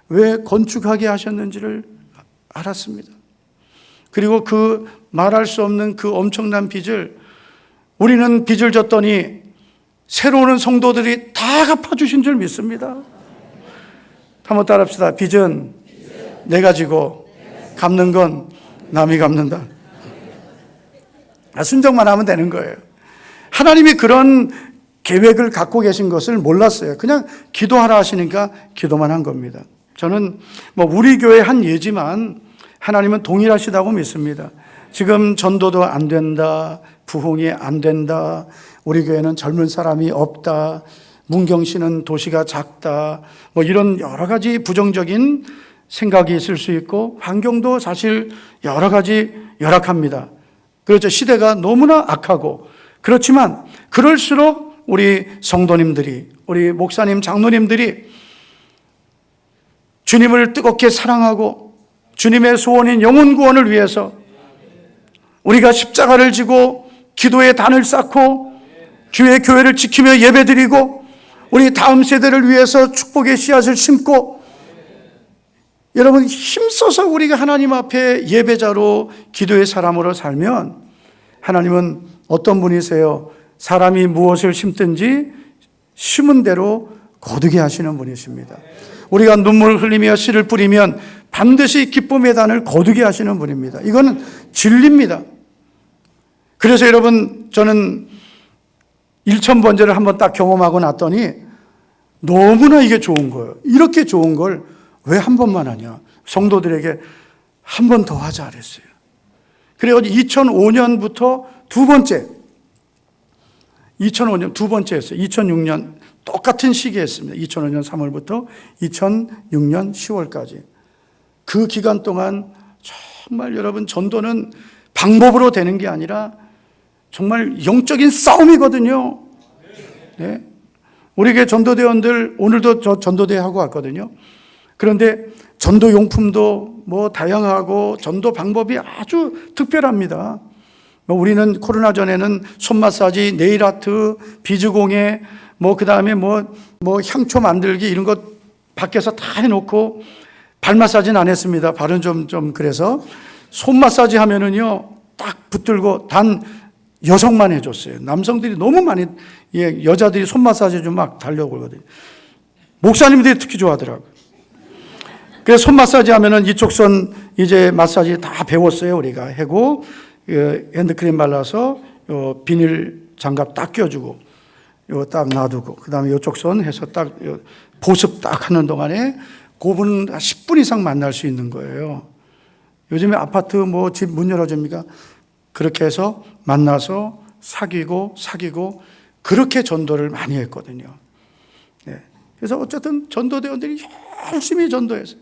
왜 건축하게 하셨는지를 알았습니다. 그리고 그 말할 수 없는 그 엄청난 빚을 우리는 빚을 졌더니 새로 오는 성도들이 다 갚아주신 줄 믿습니다. 한번 따라합시다. 빚은 내가 지고 갚는 건 남이 갚는다. 순종만 하면 되는 거예요. 하나님이 그런 계획을 갖고 계신 것을 몰랐어요. 그냥 기도하라 하시니까 기도만 한 겁니다. 저는 우리 교회 한 예지만 하나님은 동일하시다고 믿습니다. 지금 전도도 안 된다, 부흥이 안 된다, 우리 교회는 젊은 사람이 없다, 문경시는 도시가 작다, 이런 여러 가지 부정적인 생각이 있을 수 있고 환경도 사실 여러 가지 열악합니다. 그렇죠. 시대가 너무나 악하고 그렇지만 그럴수록 우리 성도님들이, 우리 목사님, 장로님들이 주님을 뜨겁게 사랑하고 주님의 소원인 영혼 구원을 위해서 우리가 십자가를 지고 기도의 단을 쌓고 주의 교회를 지키며 예배드리고 우리 다음 세대를 위해서 축복의 씨앗을 심고 여러분 힘써서 우리가 하나님 앞에 예배자로 기도의 사람으로 살면 하나님은 어떤 분이세요? 사람이 무엇을 심든지 심은 대로 거두게 하시는 분이십니다. 우리가 눈물을 흘리며 씨를 뿌리면 반드시 기쁨의 단을 거두게 하시는 분입니다. 이거는 진리입니다. 그래서 여러분 저는 1000번제를 한번 딱 경험하고 났더니 너무나 이게 좋은 거예요. 이렇게 좋은 걸 왜 한 번만 하냐. 성도들에게 한 번 더 하자 그랬어요. 그래가지고 2005년부터 두 번째 2005년 두 번째였어요. 2006년 똑같은 시기에 했습니다. 2005년 3월부터 2006년 10월까지. 그 기간 동안 정말 여러분 전도는 방법으로 되는 게 아니라 정말 영적인 싸움이거든요. 네. 우리 교회 전도대원들 오늘도 저 전도대 하고 왔거든요. 그런데 전도 용품도 뭐 다양하고 전도 방법이 아주 특별합니다. 우리는 코로나 전에는 손 마사지, 네일 아트, 비즈공예, 그다음에 향초 만들기 이런 것 밖에서 다 해놓고 발 마사지는 안 했습니다. 발은 좀 그래서 손 마사지 하면은요 딱 붙들고 단 여성만 해줬어요. 남성들이 너무 많이 여자들이 손 마사지 좀 막 달려고 그러거든요. 목사님들이 특히 좋아하더라고요. 그래서 손 마사지 하면은 이쪽 손 이제 마사지 다 배웠어요. 우리가 하고 핸드크림 발라서 비닐 장갑 딱 껴주고 이거 딱 놔두고 그다음에 이쪽 손 해서 딱 보습 딱 하는 동안에 그분 10분 이상 만날 수 있는 거예요. 요즘에 아파트 집 문 열어줍니까? 그렇게 해서 만나서 사귀고 그렇게 전도를 많이 했거든요. 네. 그래서 어쨌든 전도대원들이 열심히 전도했어요.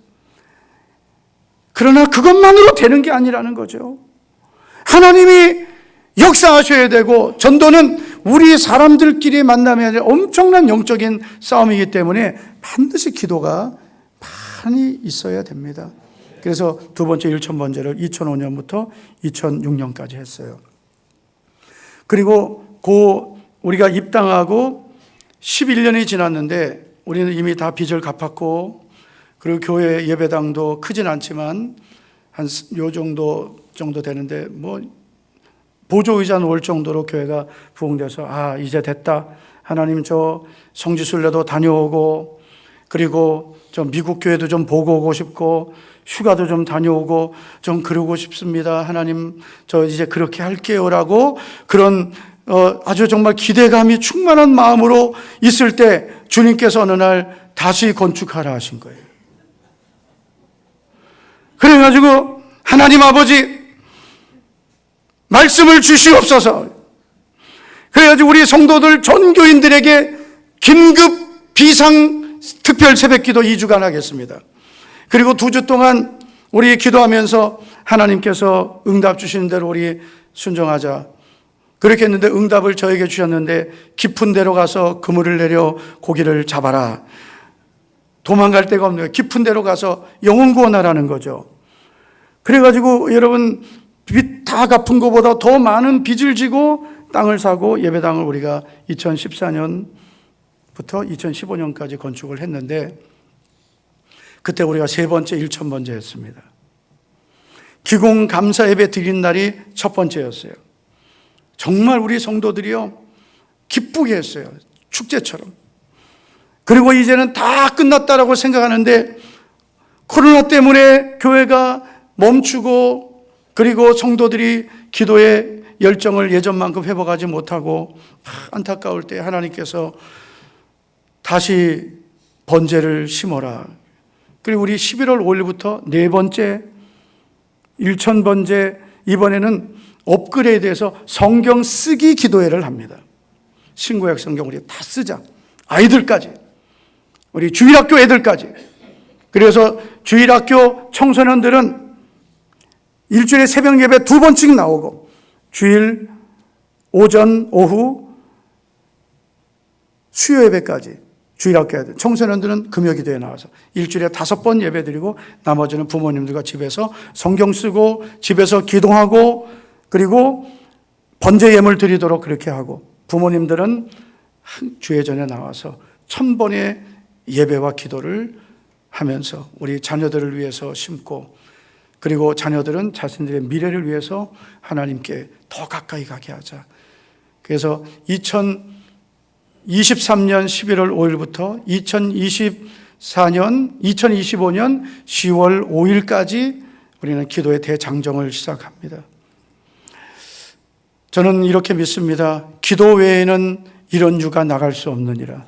그러나 그것만으로 되는 게 아니라는 거죠. 하나님이 역사하셔야 되고 전도는 우리 사람들끼리 만남이 아니라 엄청난 영적인 싸움이기 때문에 반드시 기도가 많이 있어야 됩니다. 그래서 두 번째 1,000번제를 2005년부터 2006년까지 했어요. 그리고 우리가 입당하고 11년이 지났는데 우리는 이미 다 빚을 갚았고 그리고 교회 예배당도 크진 않지만 한 요 정도 되는데 보조의자 놓을 정도로 교회가 부흥돼서 이제 됐다. 하나님 저 성지순례도 다녀오고 그리고 좀 미국 교회도 좀 보고 오고 싶고 휴가도 좀 다녀오고 좀 그러고 싶습니다. 하나님 저 이제 그렇게 할게요라고 그런 아주 정말 기대감이 충만한 마음으로 있을 때 주님께서 어느 날 다시 건축하라 하신 거예요. 그래가지고 하나님 아버지 말씀을 주시옵소서. 그래가지고 우리 성도들 전교인들에게 긴급 비상 특별 새벽기도 2주간 하겠습니다. 그리고 2주 동안 우리 기도하면서 하나님께서 응답 주시는 대로 우리 순종하자. 그렇게 했는데 응답을 저에게 주셨는데 깊은 데로 가서 그물을 내려 고기를 잡아라. 도망갈 데가 없는 거예요. 깊은 데로 가서 영혼 구원하라는 거죠. 그래가지고 여러분 빚 다 갚은 것보다 더 많은 빚을 지고 땅을 사고 예배당을 우리가 2014년부터 2015년까지 건축을 했는데 그때 우리가 세 번째 1,000번째 했습니다. 기공 감사 예배 드린 날이 첫 번째였어요. 정말 우리 성도들이요 기쁘게 했어요. 축제처럼. 그리고 이제는 다 끝났다라고 생각하는데 코로나 때문에 교회가 멈추고 그리고 성도들이 기도의 열정을 예전만큼 회복하지 못하고 안타까울 때 하나님께서 다시 번제를 심어라. 그리고 우리 11월 5일부터 네 번째 1,000번제 이번에는 업그레이드해서 성경 쓰기 기도회를 합니다. 신구약 성경 우리 다 쓰자. 아이들까지. 우리 주일학교 애들까지. 그래서 주일학교 청소년들은 일주일에 새벽 예배 2번씩 나오고 주일 오전 오후 수요 예배까지 주일학교 애들 청소년들은 금요기도에 나와서 일주일에 5번 예배 드리고 나머지는 부모님들과 집에서 성경 쓰고 집에서 기도하고 그리고 번제 예물 드리도록 그렇게 하고 부모님들은 주회 전에 나와서 1000번의 예배와 기도를 하면서 우리 자녀들을 위해서 심고 그리고 자녀들은 자신들의 미래를 위해서 하나님께 더 가까이 가게 하자. 그래서 2023년 11월 5일부터 2025년 10월 5일까지 우리는 기도의 대장정을 시작합니다. 저는 이렇게 믿습니다. 기도 외에는 이런 유가 나갈 수 없느니라.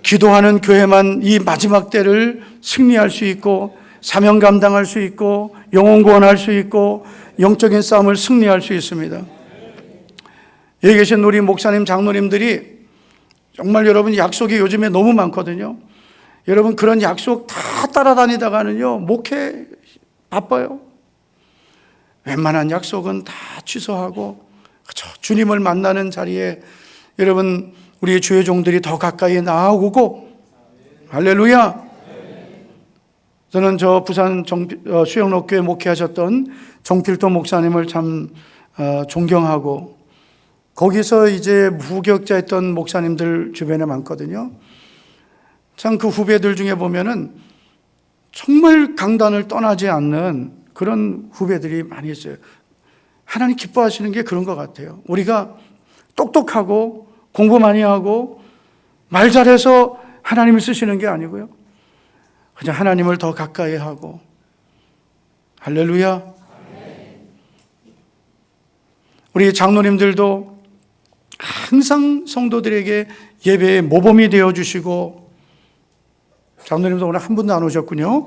기도하는 교회만 이 마지막 때를 승리할 수 있고 사명 감당할 수 있고 영혼 구원할 수 있고 영적인 싸움을 승리할 수 있습니다. 여기 계신 우리 목사님 장로님들이 정말 여러분 약속이 요즘에 너무 많거든요. 여러분 그런 약속 다 따라다니다가는요 목회 바빠요. 웬만한 약속은 다 취소하고 그렇죠. 주님을 만나는 자리에 여러분 우리 주의 종들이 더 가까이 나아오고, 할렐루야. 저는 저 부산 수영록교회 목회하셨던 정필도 목사님을 참 존경하고, 거기서 이제 무격자했던 목사님들 주변에 많거든요. 참 그 후배들 중에 보면은 정말 강단을 떠나지 않는 그런 후배들이 많이 있어요. 하나님 기뻐하시는 게 그런 것 같아요. 우리가 똑똑하고 공부 많이 하고 말 잘해서 하나님을 쓰시는 게 아니고요, 그냥 하나님을 더 가까이 하고. 할렐루야. 우리 장로님들도 항상 성도들에게 예배의 모범이 되어주시고, 장로님도 오늘 한 분도 안 오셨군요.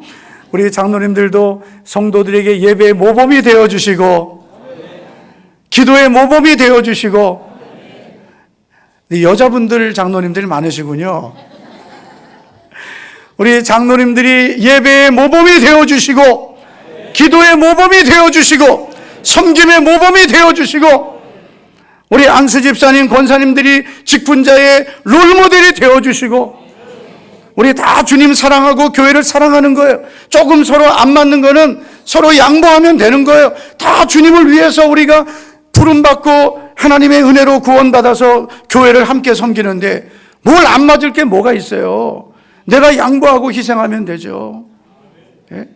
우리 장로님들도 성도들에게 예배의 모범이 되어주시고, 기도의 모범이 되어주시고. 여자분들 장로님들이 많으시군요. 우리 장로님들이 예배의 모범이 되어주시고, 기도의 모범이 되어주시고, 섬김의 모범이 되어주시고, 우리 안수 집사님, 권사님들이 직분자의 롤모델이 되어주시고, 우리 다 주님 사랑하고 교회를 사랑하는 거예요. 조금 서로 안 맞는 거는 서로 양보하면 되는 거예요. 다 주님을 위해서 우리가 부름받고 하나님의 은혜로 구원받아서 교회를 함께 섬기는데 뭘 안 맞을 게 뭐가 있어요. 내가 양보하고 희생하면 되죠. 네?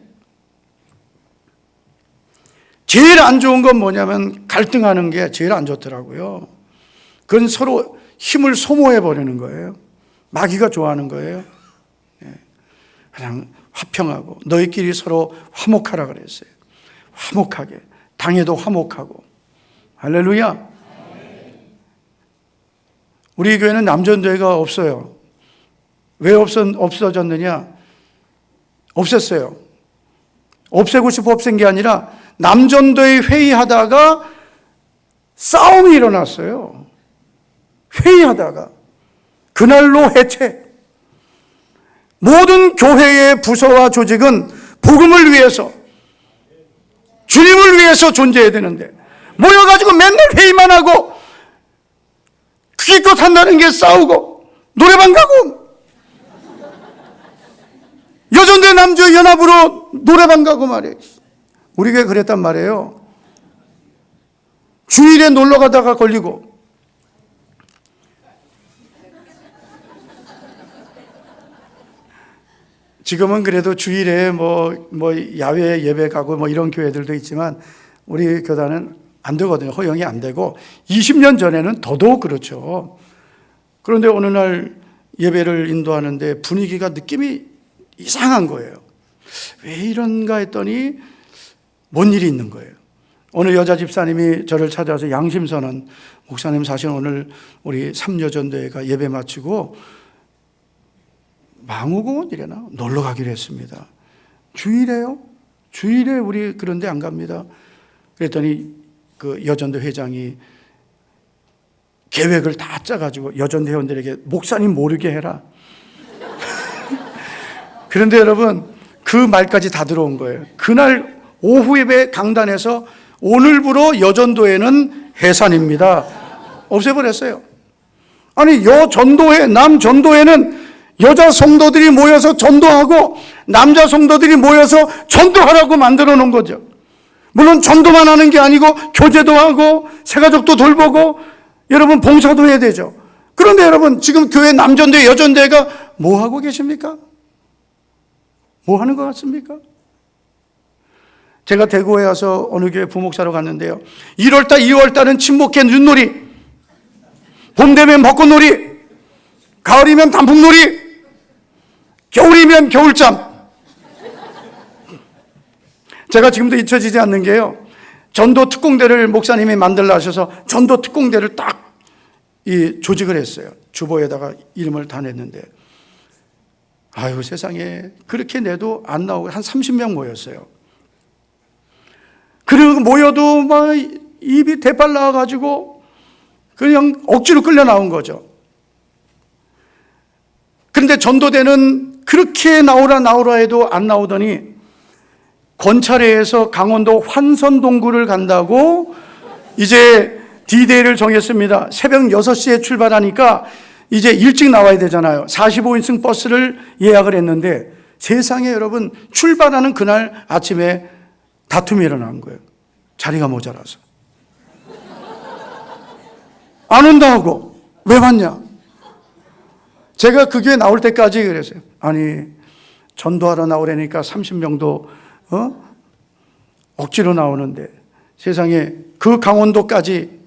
제일 안 좋은 건 뭐냐면 갈등하는 게 제일 안 좋더라고요. 그건 서로 힘을 소모해 버리는 거예요. 마귀가 좋아하는 거예요. 그냥 화평하고 너희끼리 서로 화목하라 그랬어요. 화목하게, 당해도 화목하고. 할렐루야. 우리 교회는 남전도회가 없어요. 왜 없어졌느냐? 없앴어요. 없애고 싶어 없앤 게 아니라 남전도회 회의하다가 싸움이 일어났어요. 회의하다가 그날로 해체. 모든 교회의 부서와 조직은 복음을 위해서, 주님을 위해서 존재해야 되는데 모여가지고 맨날 회의만 하고 기껏 한다는 게 싸우고 노래방 가고, 여전대 남주 연합으로 노래방 가고 말이에요. 우리 교회 그랬단 말이에요. 주일에 놀러 가다가 걸리고, 지금은 그래도 주일에 뭐 야외 예배 가고 뭐 이런 교회들도 있지만 우리 교단은 안 되거든요. 허용이 안 되고 20년 전에는 더더욱 그렇죠. 그런데 어느 날 예배를 인도하는데 분위기가 느낌이 이상한 거예요. 왜 이런가 했더니 뭔 일이 있는 거예요. 어느 여자 집사님이 저를 찾아와서 양심선언, 목사님 사실 오늘 우리 삼여전도회가 예배 마치고 망우공원이래나 놀러 가기로 했습니다. 주일에요? 주일에 우리 그런데 안 갑니다. 그랬더니 그 여전도 회장이 계획을 다 짜가지고 여전도 회원들에게 목사님 모르게 해라. 그런데 여러분 그 말까지 다 들어온 거예요. 그날 오후 예배 강단에서 오늘부로 여전도회는 해산입니다. 없애버렸어요. 아니 여전도회, 남전도회는 여자 성도들이 모여서 전도하고 남자 성도들이 모여서 전도하라고 만들어 놓은 거죠. 물론 전도만 하는 게 아니고 교제도 하고 새가족도 돌보고 여러분 봉사도 해야 되죠. 그런데 여러분 지금 교회 남전대 여전대가 뭐 하고 계십니까? 뭐 하는 것 같습니까? 제가 대구에 와서 어느 교회 부목사로 갔는데요. 1월달 2월달은 친목회 윷놀이, 봄 되면 벚꽃놀이, 가을이면 단풍놀이, 겨울이면 겨울잠. 제가 지금도 잊혀지지 않는 게요. 전도 특공대를 목사님이 만들라 하셔서 전도 특공대를 딱 조직을 했어요. 주보에다가 이름을 다 냈는데, 아유 세상에 그렇게 내도 안 나오고 한 30명 모였어요. 그리고 모여도 막 입이 대빨 나와가지고 그냥 억지로 끌려 나온 거죠. 그런데 전도대는 그렇게 나오라 해도 안 나오더니 건차례에서 강원도 환선동구를 간다고 이제 디데이를 정했습니다. 새벽 6시에 출발하니까 이제 일찍 나와야 되잖아요. 45인승 버스를 예약을 했는데 세상에 여러분, 출발하는 그날 아침에 다툼이 일어난 거예요. 자리가 모자라서. 안 온다 하고, 왜 왔냐? 제가 그 교회 나올 때까지 그랬어요. 아니, 전도하러 나오려니까 30명도 억지로 나오는데 세상에 그 강원도까지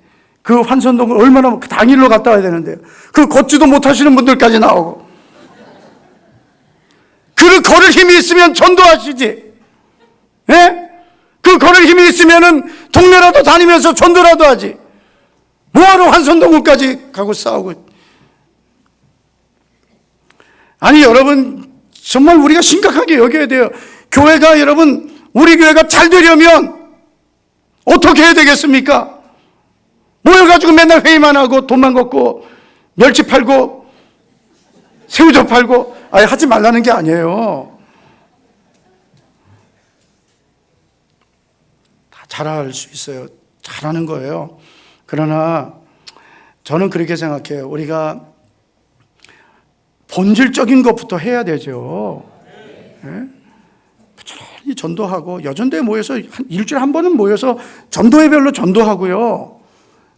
그 환선동을 얼마나 당일로 갔다 와야 되는데요. 그 걷지도 못하시는 분들까지 나오고. 그 걸을 힘이 있으면 전도하시지. 예? 그 걸을 힘이 있으면은 동네라도 다니면서 전도라도 하지. 뭐하러 환선동을까지 가고 싸우고. 아니 여러분, 정말 우리가 심각하게 여겨야 돼요. 교회가 여러분, 우리 교회가 잘 되려면 어떻게 해야 되겠습니까? 모여가지고 맨날 회의만 하고 돈만 걷고 멸치 팔고 새우젓 팔고, 아예 하지 말라는 게 아니에요. 다 잘할 수 있어요. 잘하는 거예요. 그러나 저는 그렇게 생각해요. 우리가 본질적인 것부터 해야 되죠. 네? 부지런히 전도하고, 여전도에 모여서 일주일에 한 번은 모여서 전도회별로 전도하고요.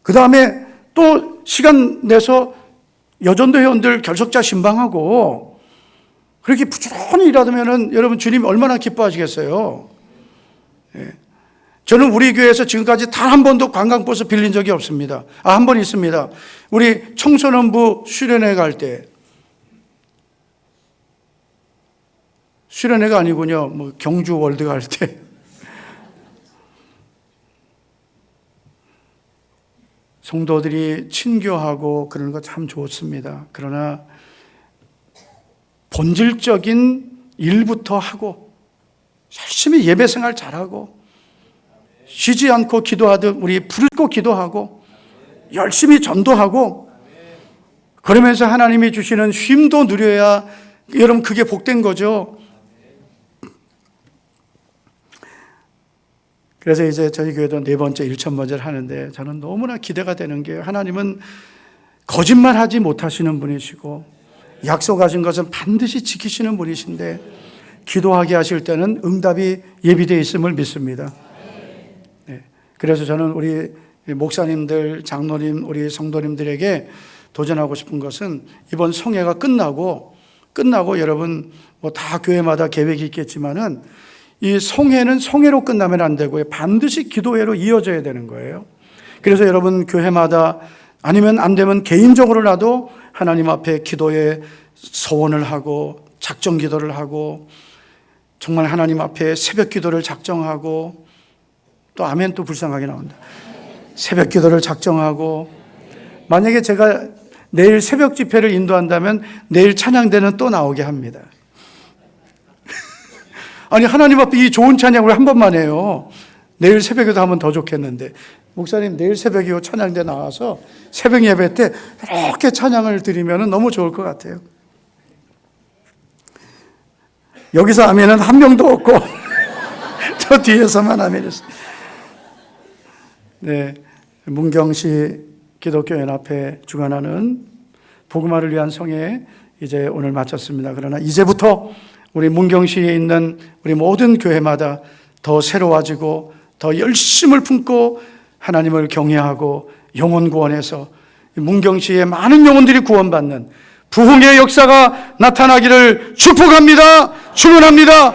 그 다음에 또 시간 내서 여전도 회원들 결석자 신방하고, 그렇게 부지런히 일하면은 여러분, 주님 얼마나 기뻐하시겠어요. 네. 저는 우리 교회에서 지금까지 단 한 번도 관광버스 빌린 적이 없습니다. 한 번 있습니다. 우리 청소년부 수련회 갈 때. 수련회가 아니군요. 뭐 경주 월드 갈 때. 성도들이 친교하고 그러는 거 참 좋습니다. 그러나 본질적인 일부터 하고, 열심히 예배 생활 잘하고, 쉬지 않고 기도하듯 우리 부르고 기도하고, 열심히 전도하고, 그러면서 하나님이 주시는 쉼도 누려야 여러분 그게 복된 거죠. 그래서 이제 저희 교회도 4번째 1,000번째를 하는데 저는 너무나 기대가 되는 게, 하나님은 거짓말하지 못하시는 분이시고 약속하신 것은 반드시 지키시는 분이신데, 기도하게 하실 때는 응답이 예비되어 있음을 믿습니다. 네. 그래서 저는 우리 목사님들, 장로님, 우리 성도님들에게 도전하고 싶은 것은, 이번 성회가 끝나고 여러분 뭐 다 교회마다 계획이 있겠지만은, 이 성회는 성회로 끝나면 안 되고요. 반드시 기도회로 이어져야 되는 거예요. 그래서 여러분 교회마다, 아니면 안 되면 개인적으로라도 하나님 앞에 기도에 서원을 하고 작정 기도를 하고, 정말 하나님 앞에 새벽 기도를 작정하고, 또 아멘 또 불쌍하게 나온다. 새벽 기도를 작정하고, 만약에 제가 내일 새벽 집회를 인도한다면 내일 찬양대는 또 나오게 합니다. 아니 하나님 앞에 이 좋은 찬양을 한 번만 해요. 내일 새벽에도 하면 더 좋겠는데, 목사님 내일 새벽에 찬양대 나와서 새벽 예배 때 이렇게 찬양을 드리면 너무 좋을 것 같아요. 여기서 아멘은 한 명도 없고 저 뒤에서만 아멘했어요. 네, 문경시 기독교연합회 주관하는 복음화를 위한 성회 이제 오늘 마쳤습니다. 그러나 이제부터 우리 문경시에 있는 우리 모든 교회마다 더 새로워지고 더 열심을 품고 하나님을 경외하고 영혼 구원해서 문경시의 많은 영혼들이 구원받는 부흥의 역사가 나타나기를 축복합니다. 축원합니다.